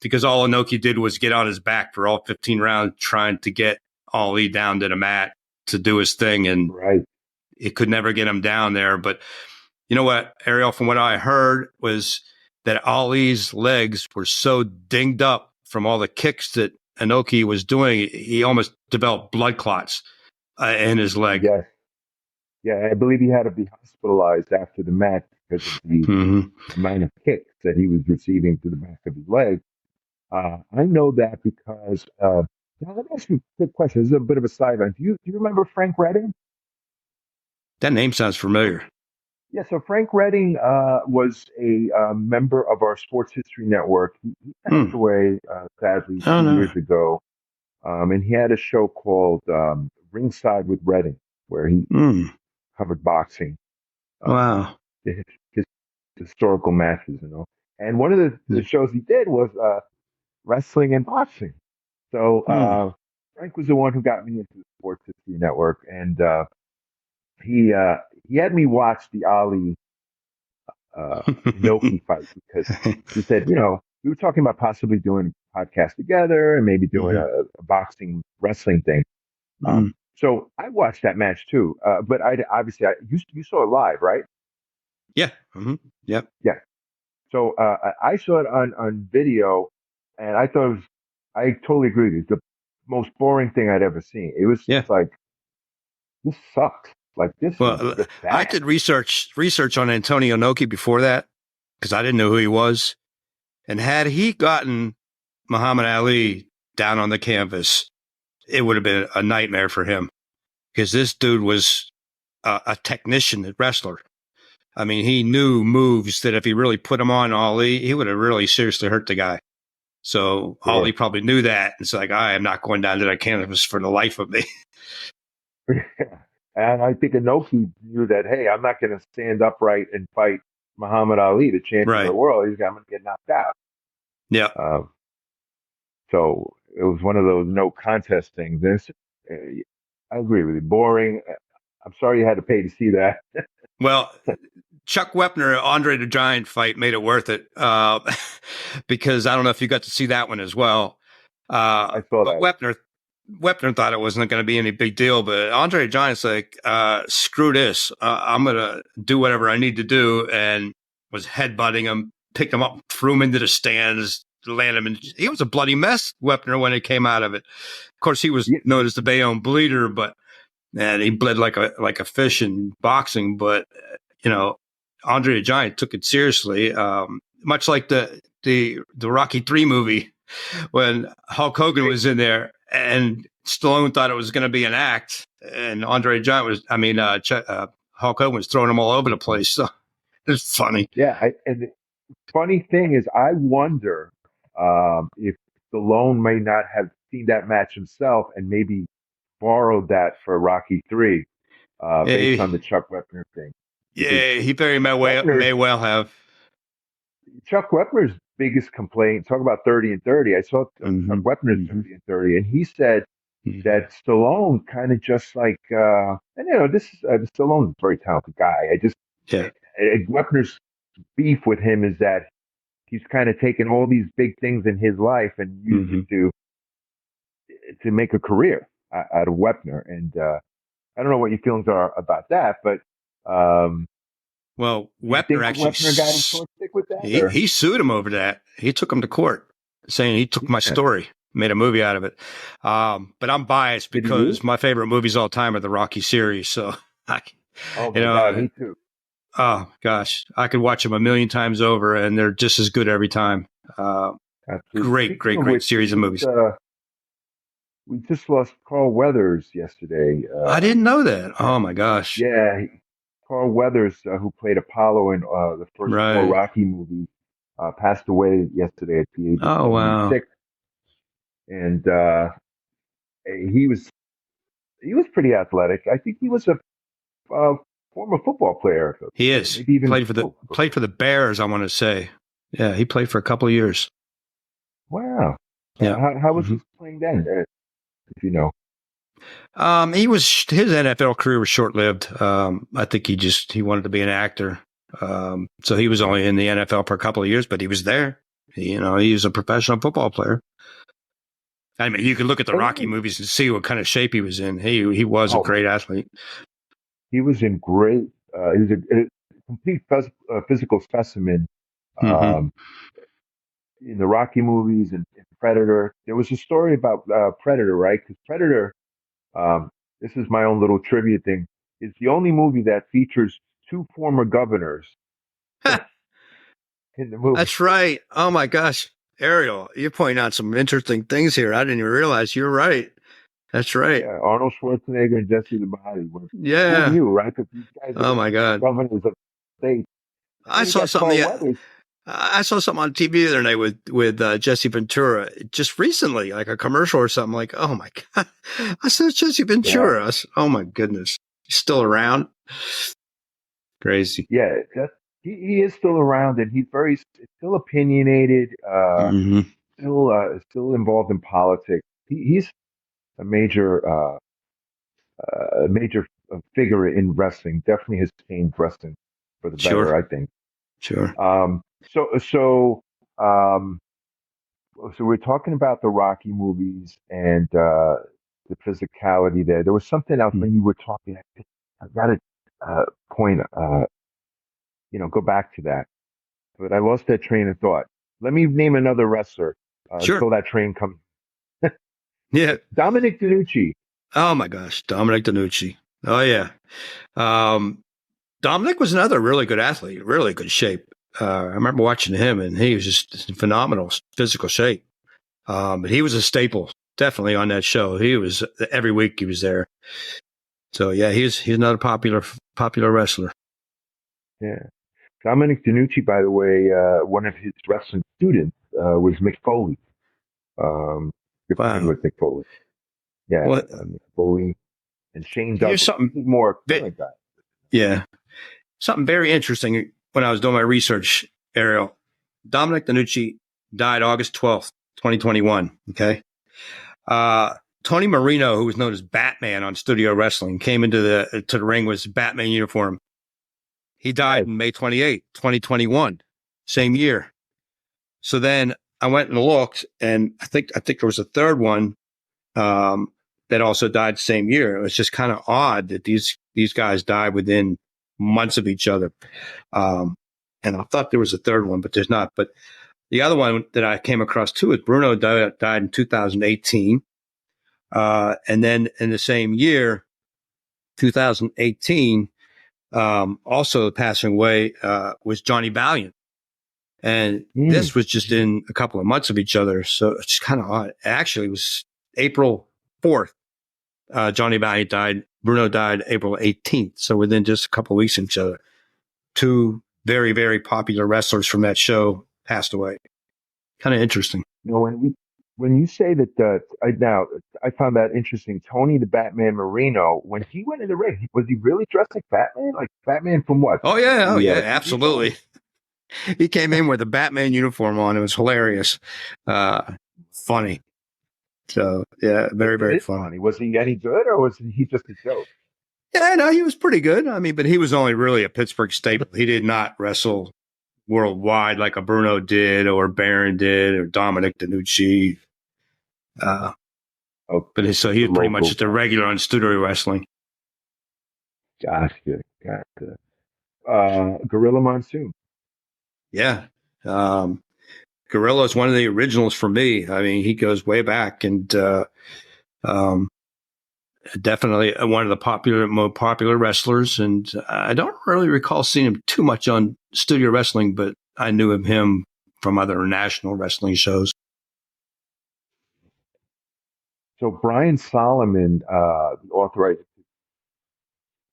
because all Inoki did was get on his back for all 15 rounds, trying to get Ali down to the mat to do his thing, and it could never get him down there. But you know what, Ariel, from what I heard was that Ali's legs were so dinged up from all the kicks that Inoki was doing, he almost developed blood clots in his leg. Yes. Yeah, I believe he had to be hospitalized after the match because of the amount of kicks that he was receiving to the back of his leg. I know that because, let me ask you a quick question. This is a bit of a sideline. Do you remember Frank Redding? That name sounds familiar. Yeah, so Frank Redding was a member of our Sports History Network. He passed away, sadly, 2 years ago. And he had a show called Ringside with Redding, where he covered boxing. Wow. His historical matches, And one of the shows he did was wrestling and boxing. So Frank was the one who got me into the Sports History Network. And he had me watch the Ali Inoki fight because he said, we were talking about possibly doing a podcast together and maybe doing a boxing wrestling thing. So I watched that match too, but you saw it live, right? Yeah. Yep. Yeah. So I saw it on video, and I thought I totally agree with you. The most boring thing I'd ever seen. It was just like, this sucks. Like this. Well, I did research on Antonio Inoki before that because I didn't know who he was. And had he gotten Muhammad Ali down on the canvas, it would have been a nightmare for him because this dude was a technician, a wrestler. I mean, he knew moves that if he really put them on Ali, he would have really seriously hurt the guy. So Sure. Ollie probably knew that. It's like, I am not going down to that canvas for the life of me. And I think Inoki knew that, hey, I'm not going to stand upright and fight Muhammad Ali, the champion of Right. the world. I'm going to get knocked out. Yeah. So it was one of those no contest things. And I agree with you. Boring. I'm sorry you had to pay to see that. Well, Chuck Wepner, Andre the Giant fight made it worth it because I don't know if you got to see that one as well. I saw But that. Wepner thought it wasn't going to be any big deal, but Andre the Giant's like, screw this. I'm going to do whatever I need to do, and was headbutting him, picked him up, threw him into the stands, landed him. He was a bloody mess, Wepner, when he came out of it. Of course, he was known as the Bayonne Bleeder, but and he bled like a fish in boxing. But Andre the Giant took it seriously, much like the Rocky III movie when Hulk Hogan was in there and Stallone thought it was going to be an act, and Andre the Giant Hulk Hogan was throwing him all over the place. So it's funny. Yeah. And the funny thing is, I wonder if Stallone may not have seen that match himself and maybe borrowed that for Rocky 3 based on the Chuck Wepner thing. Yeah, he very may well have. Chuck Wepner's biggest complaint, talk about 30 and 30. I saw Chuck Wepner's 30 and 30, and he said that Stallone kind of just like, and this is Stallone's a very talented guy. Wepner's beef with him is that he's kind of taken all these big things in his life and used it to make a career out of Wepner. And I don't know what your feelings are about that, but well, Wepner actually got him short stick with that. He sued him over that. He took him to court, saying he took my story, made a movie out of it. But I'm biased because my favorite movies all time are the Rocky series. So, God, me too. Oh gosh, I could watch them a million times over, and they're just as good every time. Great series of movies. We just lost Carl Weathers yesterday. I didn't know that. Oh my gosh. Yeah, Carl Weathers, who played Apollo in the first four Rocky movies, passed away yesterday at the age of 76. And he was pretty athletic. I think he was a former football player. He is. Maybe even played for the Bears, I want to say. Yeah, he played for a couple of years. Wow. Yeah. How was he playing then? If you know. His NFL career was short lived. I think he wanted to be an actor. So he was only in the NFL for a couple of years, but he was there. He was a professional football player. I mean, you can look at the Rocky movies and see what kind of shape he was in. He was a great athlete. He was in great. He was a complete physical specimen. In the Rocky movies and Predator, there was a story about Predator, right? Because Predator, this is my own little trivia thing, is the only movie that features two former governors in the movie. That's right. Oh my gosh, Ariel, you're pointing out some interesting things here. I didn't even realize. You're right. That's right. Yeah, Arnold Schwarzenegger and Jesse the Body. Yeah. Who knew, right? Because these guys my God. Governors of the state. I saw something on TV the other night with Jesse Ventura just recently, like a commercial or something. Like, oh my God, I said Jesse Ventura. Oh my goodness, he's still around. Crazy. Yeah, he is still around, and he's still opinionated. Still involved in politics. He's a major figure in wrestling. Definitely has changed wrestling for the better, I think. Sure. So we're talking about the Rocky movies and the physicality there. There was something else when you were talking. I got to point, go back to that, but I lost that train of thought. Let me name another wrestler. Sure. Until that train comes. Yeah. Dominic DeNucci. Oh my gosh, Dominic DeNucci. Oh yeah. Dominic was another really good athlete, really good shape. I remember watching him, and he was just in phenomenal physical shape. But he was a staple, definitely on that show. He was every week he was there. So yeah, he's another popular wrestler. Yeah, Dominic DeNucci, by the way, one of his wrestling students was Mick Foley. Good friend Wow. with Nick Foley. Yeah, Well, Foley and Shane here's Douglas. something. He's more current guy. Yeah. Something very interesting when I was doing my research, Ariel. Dominic DeNucci died August 12th, 2021. Okay. Tony Marino, who was known as Batman on Studio Wrestling, came into the ring with his Batman uniform. He died on May 28th, 2021, same year. So then I went and looked, and I think there was a third one that also died the same year. It was just kind of odd that these guys died within months of each other. And I thought there was a third one, but there's not. But the other one that I came across too is Bruno died in 2018. And then in the same year, 2018, also passing away was Johnny Valiant. And this was just in a couple of months of each other. So it's kind of odd. Actually, it was April 4th. Johnny Valiant died. Bruno died April 18th. So within just a couple of weeks of each other, two very, very popular wrestlers from that show passed away. Kind of interesting. You know, when you say that, I found that interesting. Tony the Batman Marino, when he went in the ring, was he really dressed like Batman? Like Batman from what? Oh yeah, TV absolutely. show? He came in with a Batman uniform on. It was hilarious. Funny. So yeah, very, very funny. Was he any good, or was he just a joke? Yeah, no, he was pretty good. I mean, but he was only really a Pittsburgh staple. He did not wrestle worldwide like a Bruno did, or Baron did, or Dominic DeNucci. But so he was pretty much just a regular on Studio Wrestling. Gotcha. Gorilla Monsoon. Yeah. Gorilla is one of the originals for me. I mean, he goes way back, and definitely one of the more popular wrestlers. And I don't really recall seeing him too much on Studio Wrestling, but I knew of him from other national wrestling shows. So Brian Solomon, the author of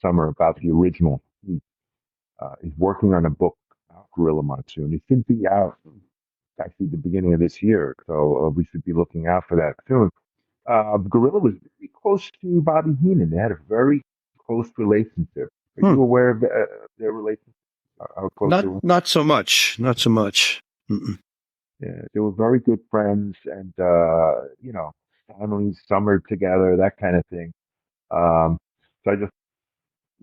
Summer about the original, is working on a book about Gorilla Monsoon. It should be out actually the beginning of this year, so we should be looking out for that soon. Gorilla was very close to Bobby Heenan. They had a very close relationship. Are you aware of their relationship? How close they were? Not so much. Not so much. Mm-mm. Yeah, they were very good friends, and you know, families summered together, that kind of thing. So I just,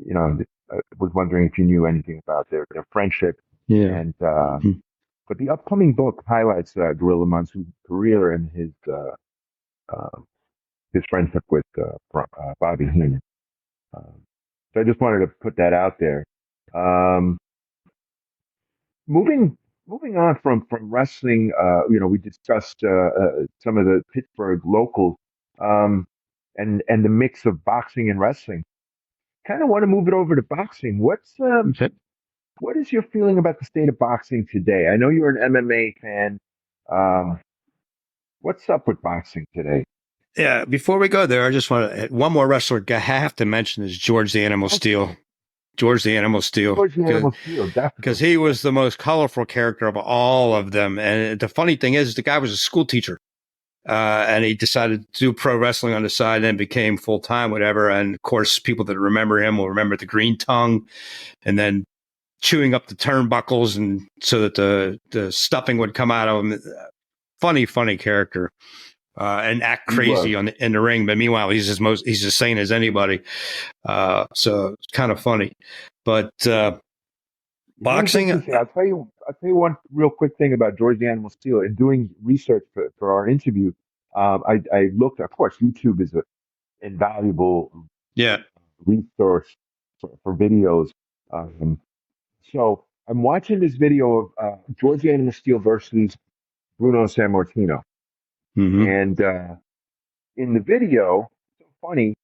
you know, I was wondering if you knew anything about their friendship. Yeah. And but the upcoming book highlights Gorilla Monsoon's career and his friendship with Bobby Heenan. So I just wanted to put that out there. Moving on from wrestling, you know, we discussed some of the Pittsburgh locals, and the mix of boxing and wrestling. Kind of want to move it over to boxing. What is your feeling about the state of boxing today? I know you're an MMA fan. What's up with boxing today? Yeah, before we go there, I just want to one more wrestler I have to mention is George the Animal Steel. George the Animal Steel. George the Animal Steel, definitely. Because he was the most colorful character of all of them. And the funny thing is, the guy was a school teacher. And he decided to do pro wrestling on the side and then became full-time, whatever. And of course, people that remember him will remember the green tongue and then chewing up the turnbuckles and so that the stuffing would come out of him. Funny character. And act crazy in the ring, but meanwhile he's as sane as anybody. So it's kind of funny. But boxing, I'll tell you one real quick thing about George the Animal Steel. In doing research for our interview, I looked. Of course, YouTube is an invaluable resource for videos. So I'm watching this video of George the Animal Steel versus Bruno Sammartino. And in the video, so funny,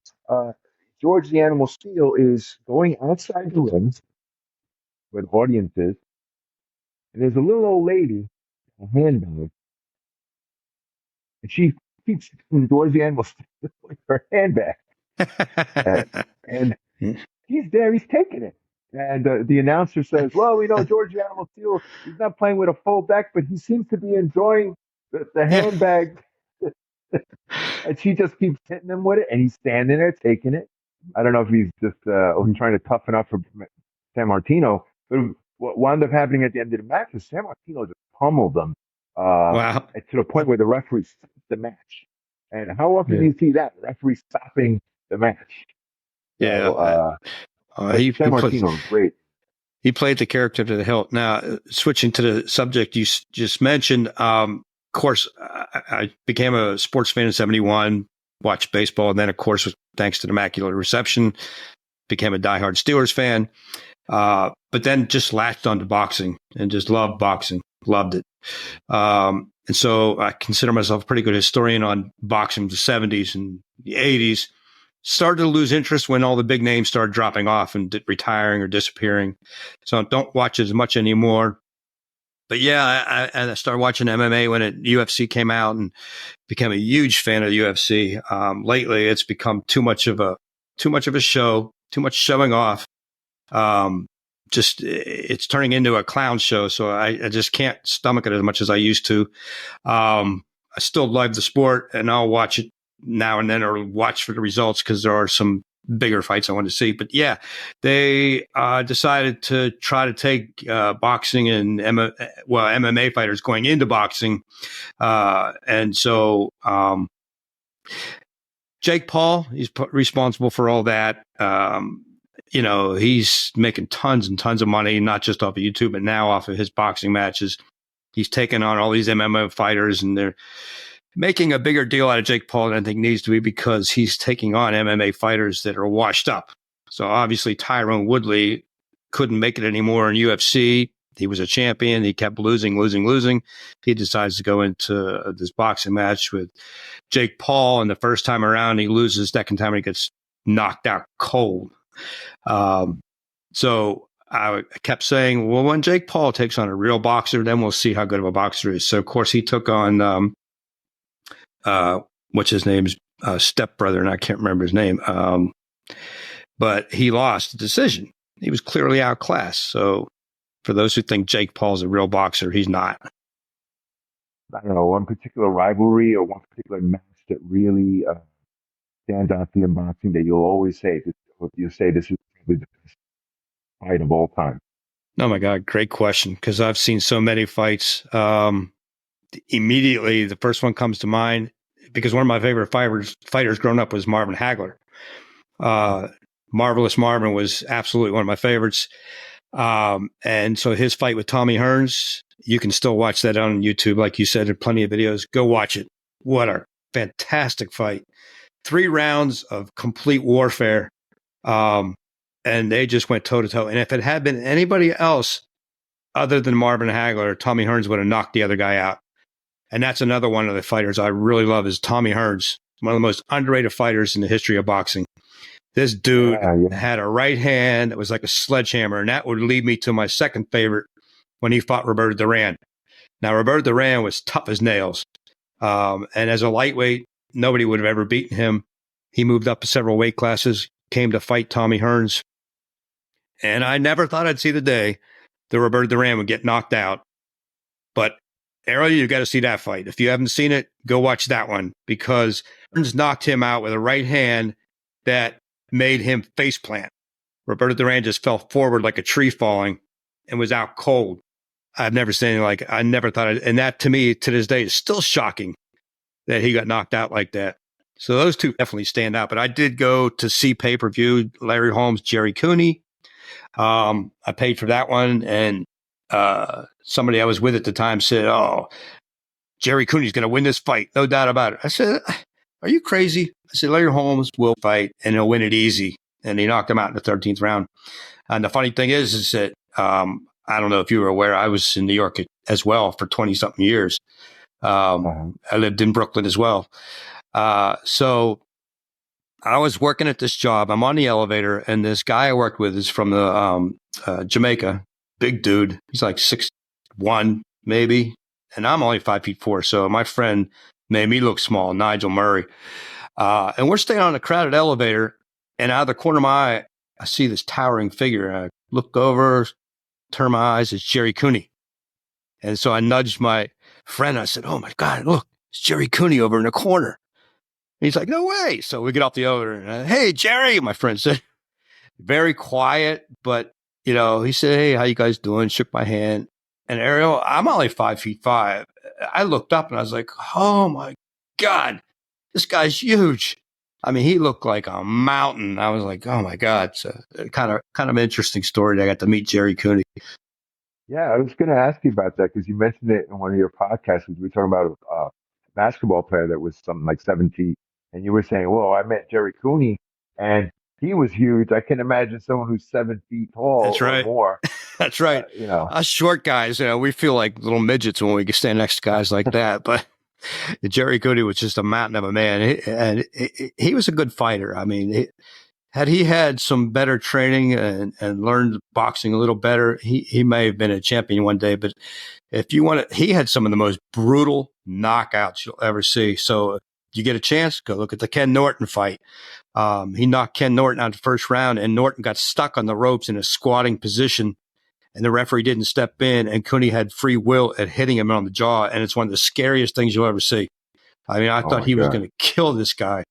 George the Animal Steel is going outside the ring where the audience is, and there's a little old lady, a handbag, and she keeps George the Animal Steel with her handbag. And he's there, he's taking it. And the announcer says, well, we know George the Animal Steel, he's not playing with a full deck, but he seems to be enjoying the handbag And she just keeps hitting him with it, and he's standing there taking it. I don't know if he's just trying to toughen up for San Martino, but what wound up happening at the end of the match is San Martino just pummeled them Wow. to the point where the referee stopped the match. And how often do you see that referee stopping the match? Yeah. So, but San Martino is great. He played the character to the hilt. Now, switching to the subject you just mentioned, of course, I became a sports fan in '71, watched baseball, and then, of course, thanks to the Immaculate Reception, became a diehard Steelers fan. But then just latched onto boxing and just loved boxing, loved it. And so I consider myself a pretty good historian on boxing in the '70s and the '80s. Started to lose interest when all the big names started dropping off and retiring or disappearing. So I don't watch as much anymore. But yeah, I started watching MMA when UFC came out and became a huge fan of the UFC. Lately, it's become too much of a show, too much showing off. It's turning into a clown show. So I just can't stomach it as much as I used to. I still love the sport, and I'll watch it now and then, or watch for the results because there are some bigger fights I want to see. But yeah, they decided to try to take boxing and MMA fighters going into boxing. And so Jake Paul, he's responsible for all that. He's making tons and tons of money, not just off of YouTube, but now off of his boxing matches. He's taking on all these MMA fighters, and they're making a bigger deal out of Jake Paul than I think needs to be, because he's taking on MMA fighters that are washed up. So obviously Tyron Woodley couldn't make it anymore in UFC. He was a champion. He kept losing. He decides to go into this boxing match with Jake Paul, and the first time around he loses. Second time he gets knocked out cold. So I kept saying, well, when Jake Paul takes on a real boxer, then we'll see how good of a boxer he is. So of course he took on what's his name's stepbrother, and I can't remember his name. But he lost the decision. He was clearly outclassed. So for those who think Jake Paul's a real boxer, he's not. I don't know, one particular rivalry or one particular match that really stands out to you in boxing that you'll always say, this is probably the best fight of all time. Oh my God, great question. Because I've seen so many fights. Immediately, the first one comes to mind, because one of my favorite fighters growing up was Marvin Hagler. Marvelous Marvin was absolutely one of my favorites. And so his fight with Tommy Hearns, you can still watch that on YouTube. Like you said, there are plenty of videos. Go watch it. What a fantastic fight. 3 rounds of complete warfare. And they just went toe to toe. And if it had been anybody else other than Marvin Hagler, Tommy Hearns would have knocked the other guy out. And that's another one of the fighters I really love, is Tommy Hearns, one of the most underrated fighters in the history of boxing. This dude had a right hand that was like a sledgehammer, and that would lead me to my second favorite, when he fought Roberto Duran. Now, Roberto Duran was tough as nails. And as a lightweight, nobody would have ever beaten him. He moved up several weight classes, came to fight Tommy Hearns. And I never thought I'd see the day that Roberto Duran would get knocked out. But Ariel, you got to see that fight. If you haven't seen it, go watch that one, because Hearns knocked him out with a right hand that made him face plant. Roberto Duran just fell forward like a tree falling and was out cold. I've never seen anything like it. I never thought it. And that, to me, to this day, is still shocking that he got knocked out like that. So those two definitely stand out. But I did go to see pay-per-view Larry Holmes, Jerry Cooney. I paid for that one, and somebody I was with at the time said, "Oh, Jerry Cooney's going to win this fight, no doubt about it." I said, "Are you crazy?" I said, "Larry Holmes will fight, and he'll win it easy." And he knocked him out in the 13th round. And the funny thing is that I don't know if you were aware, I was in New York as well for 20-something years. I lived in Brooklyn as well. So I was working at this job. I'm on the elevator, and this guy I worked with is from the Jamaica. Big dude. He's like 6'1", maybe. And I'm only 5'4". So my friend made me look small, Nigel Murray. And we're staying on a crowded elevator, and out of the corner of my eye, I see this towering figure. I look over, turn my eyes, it's Jerry Cooney. And so I nudged my friend. I said, "Oh my God, look, it's Jerry Cooney over in the corner." He's like, no way. So we get off the elevator and, hey, Jerry, my friend said, very quiet, but, he said, hey, how you guys doing? Shook my hand. And Ariel, I'm only 5'5". I looked up and I was like, oh my God, this guy's huge. I mean, he looked like a mountain. I was like, oh my God. So kind of an interesting story. I got to meet Jerry Cooney. Yeah, I was going to ask you about that because you mentioned it in one of your podcasts. We were talking about a basketball player that was something like 7 feet, and you were saying, "Well, I met Jerry Cooney, and he was huge. I can imagine someone who's 7 feet tall That's or right. more. That's right. Us short guys, we feel like little midgets when we stand next to guys like that. But Jerry Cooney was just a mountain of a man, and he was a good fighter. I mean, had he had some better training and learned boxing a little better, he may have been a champion one day. But if you want to, he had some of the most brutal knockouts you'll ever see. So if you get a chance, go look at the Ken Norton fight. He knocked Ken Norton out the first round, and Norton got stuck on the ropes in a squatting position, and the referee didn't step in, and Cooney had free will at hitting him on the jaw, and it's one of the scariest things you'll ever see. I mean, I thought he was going to kill this guy.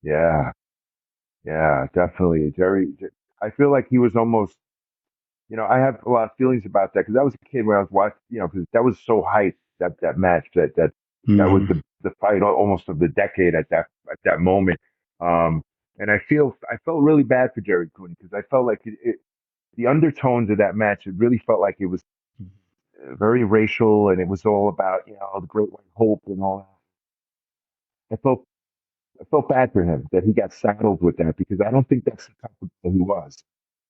Yeah. Yeah, definitely. I feel like he was almost, I have a lot of feelings about that because I was a kid when I was watching, because that was so hyped, that match, that was the fight almost of the decade at that moment. And I felt really bad for Jerry Cooney because I felt like the undertones of that match, it really felt like it was very racial and it was all about, the Great White Hope and all that. I felt bad for him that he got saddled with that because I don't think that's the type of guy he was.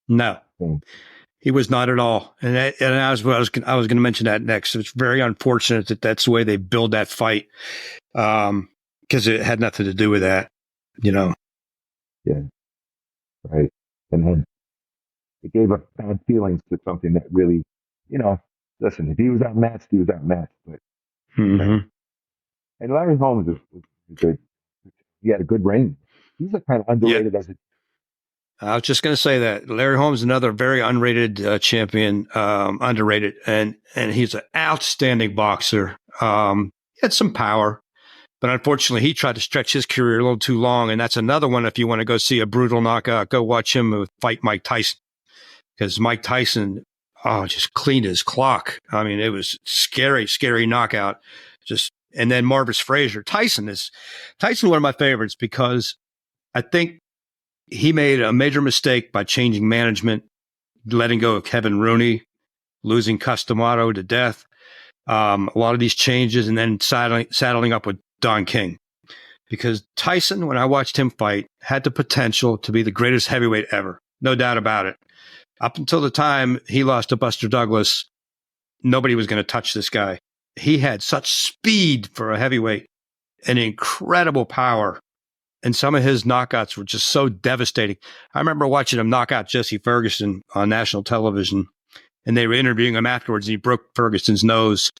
No, he was not at all. And I was going to mention that next. It's very unfortunate that that's the way they build that fight, because it had nothing to do with that, Yeah, right. And then it gave us bad feelings to something that really, listen, if he was outmatched, he was outmatched. But and Larry Holmes was good. He had a good reign. He's a kind of underrated as a. I was just going to say that Larry Holmes is another very underrated champion, underrated, and he's an outstanding boxer. He had some power, but unfortunately, he tried to stretch his career a little too long. And that's another one. If you want to go see a brutal knockout, go watch him fight Mike Tyson, because Mike Tyson, just cleaned his clock. I mean, it was scary knockout. And then Marvis Frazier. Tyson, one of my favorites because I think he made a major mistake by changing management, letting go of Kevin Rooney, losing Cus D'Amato to death. A lot of these changes, and then saddling up with Don King. Because Tyson, when I watched him fight, had the potential to be the greatest heavyweight ever. No doubt about it. Up until the time he lost to Buster Douglas, nobody was going to touch this guy. He had such speed for a heavyweight and incredible power. And some of his knockouts were just so devastating. I remember watching him knock out Jesse Ferguson on national television, and they were interviewing him afterwards, and he broke Ferguson's nose.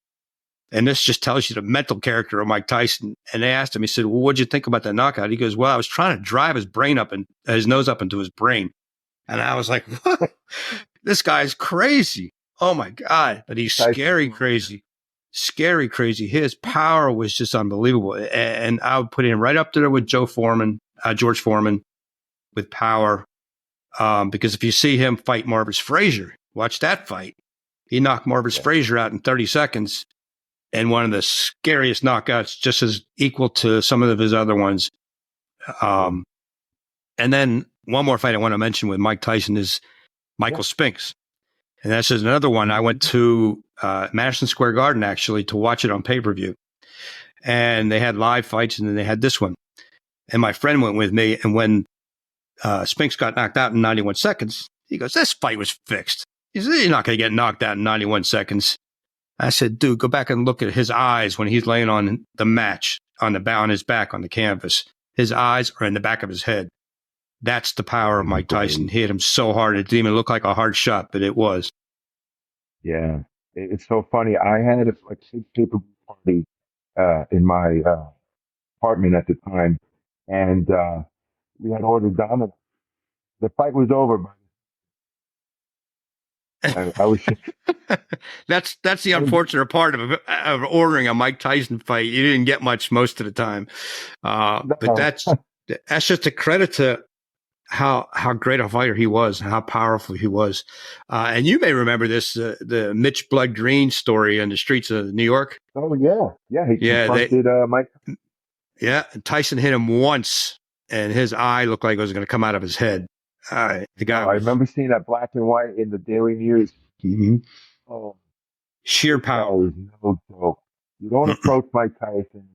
And this just tells you the mental character of Mike Tyson. And they asked him, he said, well, what'd you think about that knockout? He goes, well, I was trying to drive his brain up and his nose up into his brain. And I was like, what? This guy's crazy. Oh my God. But he's scary crazy. Scary crazy. His power was just unbelievable. And I would put him right up there with George Foreman, with power. Because if you see him fight Marvis Frazier, watch that fight. He knocked Marvis Frazier out in 30 seconds. And one of the scariest knockouts, just as equal to some of his other ones. And then one more fight I want to mention with Mike Tyson is Michael Spinks. And that's just another one. I went to Madison Square Garden, actually, to watch it on pay-per-view. And they had live fights, and then they had this one. And my friend went with me, and when Spinks got knocked out in 91 seconds, he goes, this fight was fixed. He said, you're not going to get knocked out in 91 seconds. I said, dude, go back and look at his eyes when he's laying on the match, on his back on the canvas. His eyes are in the back of his head. That's the power of Mike Tyson. He hit him so hard, it didn't even look like a hard shot, but it was. Yeah, it's so funny. I had a paper party in my apartment at the time, and we had ordered Domino's. The fight was over, I was That's the unfortunate part of ordering a Mike Tyson fight. You didn't get much most of the time, but no. that's just a credit to how great a fighter he was, how powerful he was. And you may remember this the Mitch Blood Green story in the streets of New York. Oh yeah, he confronted Mike. Yeah, Tyson hit him once, and his eye looked like it was going to come out of his head. The guy. I remember seeing that black and white in the Daily News. Mm-hmm. Oh, sheer power. That was no joke. You don't approach Mike Tyson,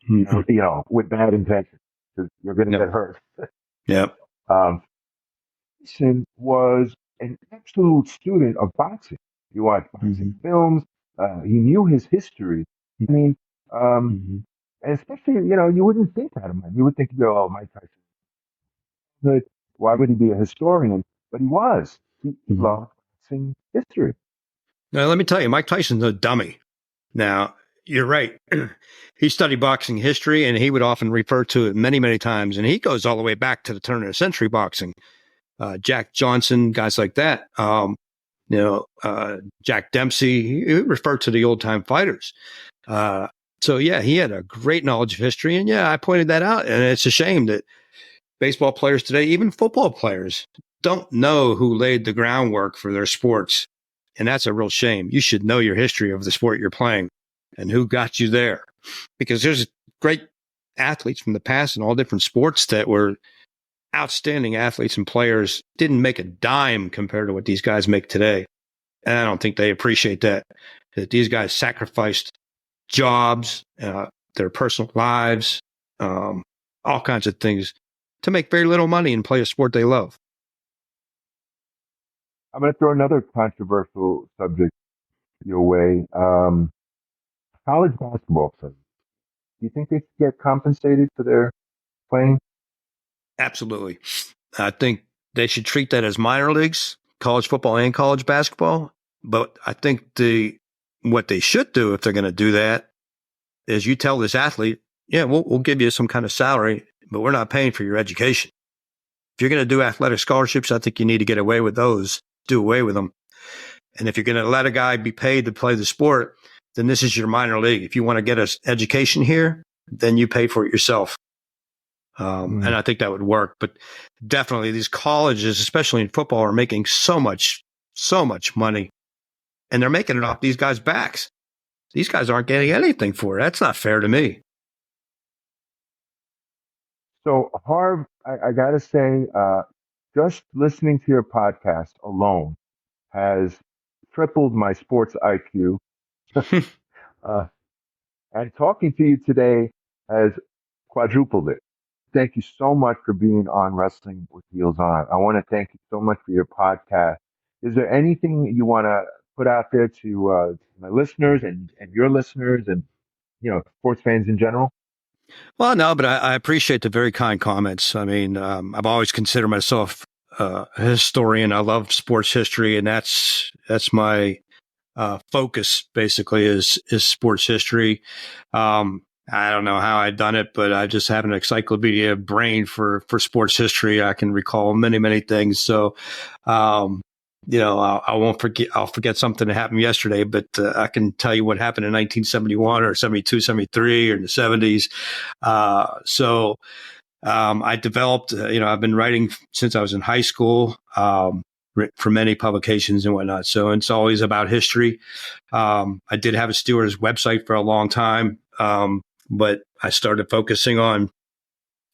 you know, with bad intentions, because you're going to get hurt. Yep. Tyson was an absolute student of boxing. He watched boxing films. He knew his history. I mean, and especially, you know, you wouldn't think that of him. You would think, oh, Mike Tyson. But why would he be a historian? But he was. He loved boxing history. Now, let me tell you, Mike Tyson's a dummy. Now, you're right. He studied boxing history, and he would often refer to it many, many times. And he goes all the way back to the turn of the century boxing. Jack Johnson, guys like that. Jack Dempsey, he referred to the old-time fighters. So, yeah, he had a great knowledge of history. And, yeah, I pointed that out. And it's a shame that baseball players today, even football players, don't know who laid the groundwork for their sports. And that's a real shame. You should know your history of the sport you're playing and who got you there. Because there's great athletes from the past in all different sports that were outstanding athletes and players, didn't make a dime compared to what these guys make today. And I don't think they appreciate that these guys sacrificed jobs, their personal lives, all kinds of things to make very little money and play a sport they love. I'm going to throw another controversial subject your way. College basketball players. Do you think they should get compensated for their playing? Absolutely. I think they should treat that as minor leagues, college football and college basketball. But I think what they should do if they're going to do that is you tell this athlete, yeah, we'll give you some kind of salary, but we're not paying for your education. If you're going to do athletic scholarships, I think you need to get away with those, do away with them. And if you're going to let a guy be paid to play the sport, then this is your minor league. If you want to get an education here, then you pay for it yourself. And I think that would work. But definitely these colleges, especially in football, are making so much money. And they're making it off these guys' backs. These guys aren't getting anything for it. That's not fair to me. So, Harv, I got to say, just listening to your podcast alone has tripled my sports IQ. And talking to you today has quadrupled it. Thank you so much for being on Wrestling with Heels On. I want to thank you so much for your podcast. Is there anything you want to put out there to my listeners and your listeners and, you know, sports fans in general? Well, no, but I appreciate the very kind comments. I mean, I've always considered myself a historian. I love sports history, and that's my focus basically is sports history. I don't know how I've done it, but I just have an encyclopedia brain for sports history. I can recall many, many things. So, I won't forget. I'll forget something that happened yesterday, but I can tell you what happened in 1971 or 72, 73 or in the 70s. I developed, I've been writing since I was in high school, for many publications and whatnot. So it's always about history. I did have a Steelers website for a long time. But I started focusing on,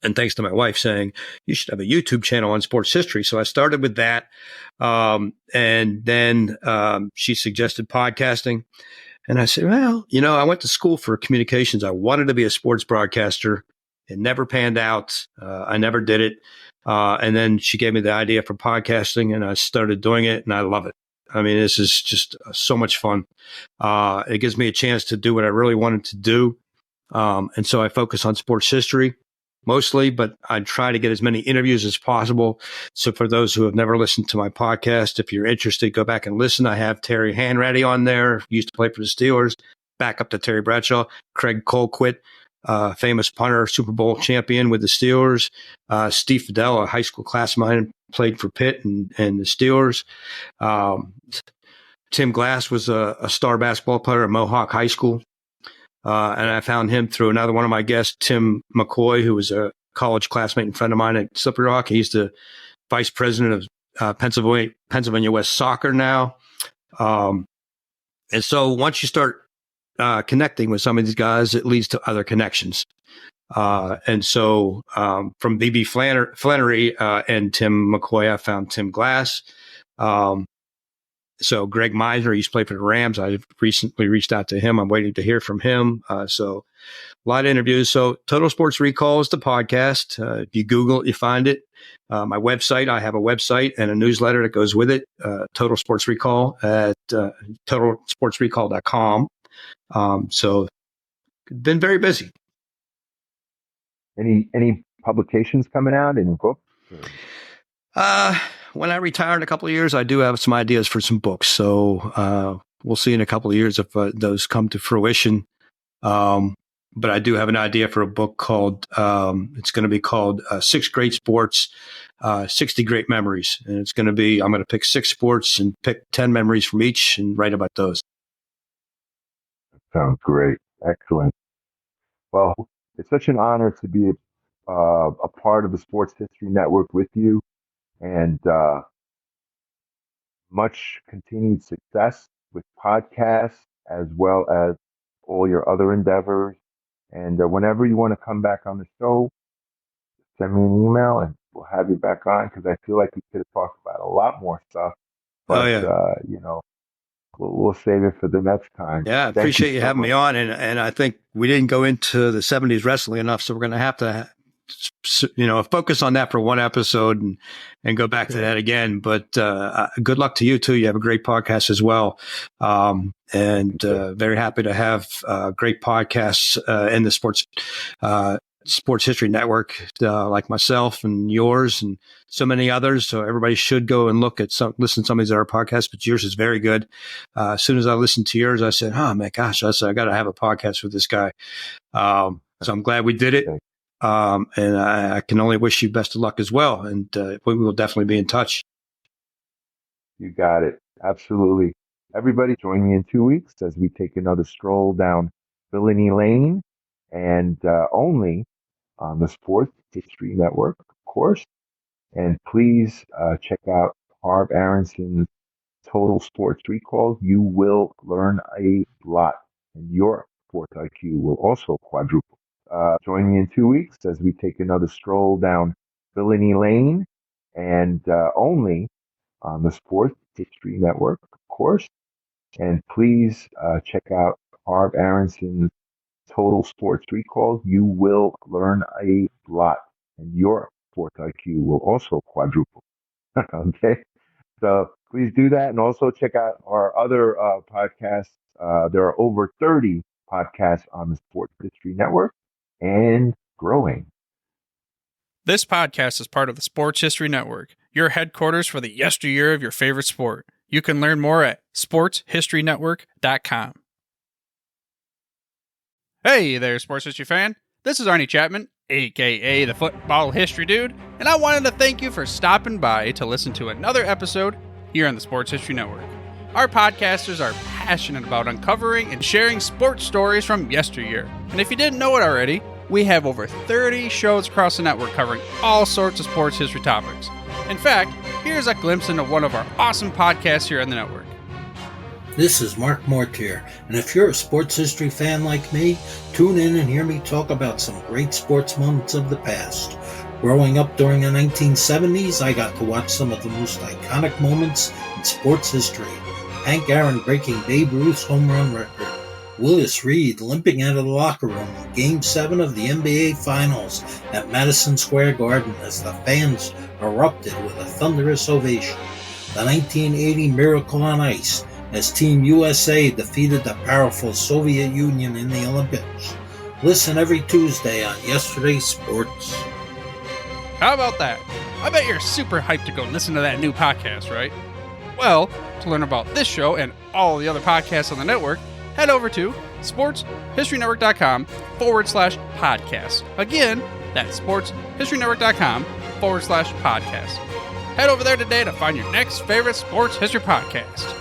and thanks to my wife saying, you should have a YouTube channel on sports history. So I started with that. And then she suggested podcasting. And I said, well, I went to school for communications. I wanted to be a sports broadcaster. It never panned out. I never did it. And then she gave me the idea for podcasting, and I started doing it, and I love it. I mean, this is just so much fun. It gives me a chance to do what I really wanted to do. And so I focus on sports history mostly, but I try to get as many interviews as possible. So for those who have never listened to my podcast, if you're interested, go back and listen. I have Terry Hanratty on there, used to play for the Steelers, back up to Terry Bradshaw, Craig Colquitt, famous punter, Super Bowl champion with the Steelers. Steve Fidel, a high school class of mine, played for Pitt and the Steelers. Tim Glass was a star basketball player at Mohawk High School. And I found him through another one of my guests, Tim McCoy, who was a college classmate and friend of mine at Slippery Rock. He's the vice president of Pennsylvania West Soccer now. And so once you start connecting with some of these guys, it leads to other connections. And so from B.B. Flannery and Tim McCoy, I found Tim Glass. So Greg Meisner, he's played for the Rams. I recently reached out to him. I'm waiting to hear from him. So a lot of interviews. So Total Sports Recall is the podcast. If you Google it, you find it. My website, I have a website and a newsletter that goes with it. Total Sports Recall at totalsportsrecall.com. So been very busy. Any publications coming out? Any books? When I retire in a couple of years, I do have some ideas for some books. So we'll see in a couple of years if those come to fruition. But I do have an idea for a book called, it's going to be called 6 Great Sports, 60 Great Memories. And it's going to be, I'm going to pick 6 sports and pick 10 memories from each and write about those. Sounds great. Excellent. Well, it's such an honor to be a part of the Sports History Network with you. And much continued success with podcasts as well as all your other endeavors. And whenever you want to come back on the show, send me an email and we'll have you back on because I feel like we could have talked about a lot more stuff. But, we'll save it for the next time. Yeah, I appreciate you having me on. And I think we didn't go into the 70s wrestling enough, so we're going to have to focus on that for one episode and go back to that again. But good luck to you too. You have a great podcast as well. Very happy to have great podcasts in the Sports History Network, like myself and yours and so many others. So everybody should go and listen to some of these other podcasts, but yours is very good. As soon as I listened to yours, I said, oh my gosh, I got to have a podcast with this guy. So I'm glad we did it. And I can only wish you best of luck as well. And we will definitely be in touch. You got it. Absolutely. Everybody join me in 2 weeks as we take another stroll down Villainy Lane and only on the Sports History Network, of course. And please check out Harv Aronson's Total Sports Recall. You will learn a lot and your sports IQ will also quadruple. Join me in 2 weeks as we take another stroll down Villainy Lane and only on the Sports History Network, of course. And please check out Harv Aronson's Total Sports Recall. You will learn a lot and your sports IQ will also quadruple. Okay. So please do that. And also check out our other podcasts. There are over 30 podcasts on the Sports History Network and growing. This podcast is part of the Sports History Network, your headquarters for the yesteryear of your favorite sport. You can learn more at sportshistorynetwork.com. Hey there, sports history fan. This is Arnie Chapman, aka the Football History Dude, and I wanted to thank you for stopping by to listen to another episode here on the Sports History Network. Our podcasters are passionate about uncovering and sharing sports stories from yesteryear. And if you didn't know it already, we have over 30 shows across the network covering all sorts of sports history topics. In fact, here's a glimpse into one of our awesome podcasts here on the network. This is Mark Mortier, and if you're a sports history fan like me, tune in and hear me talk about some great sports moments of the past. Growing up during the 1970s, I got to watch some of the most iconic moments in sports history. Hank Aaron breaking Babe Ruth's home run record. Willis Reed limping out of the locker room in Game 7 of the NBA Finals at Madison Square Garden as the fans erupted with a thunderous ovation. The 1980 Miracle on Ice as Team USA defeated the powerful Soviet Union in the Olympics. Listen every Tuesday on Yesterday's Sports. How about that? I bet you're super hyped to go listen to that new podcast, right? Well, to learn about this show and all the other podcasts on the network, head over to sportshistorynetwork.com/podcast. Again, that's sportshistorynetwork.com/podcast. Head over there today to find your next favorite sports history podcast.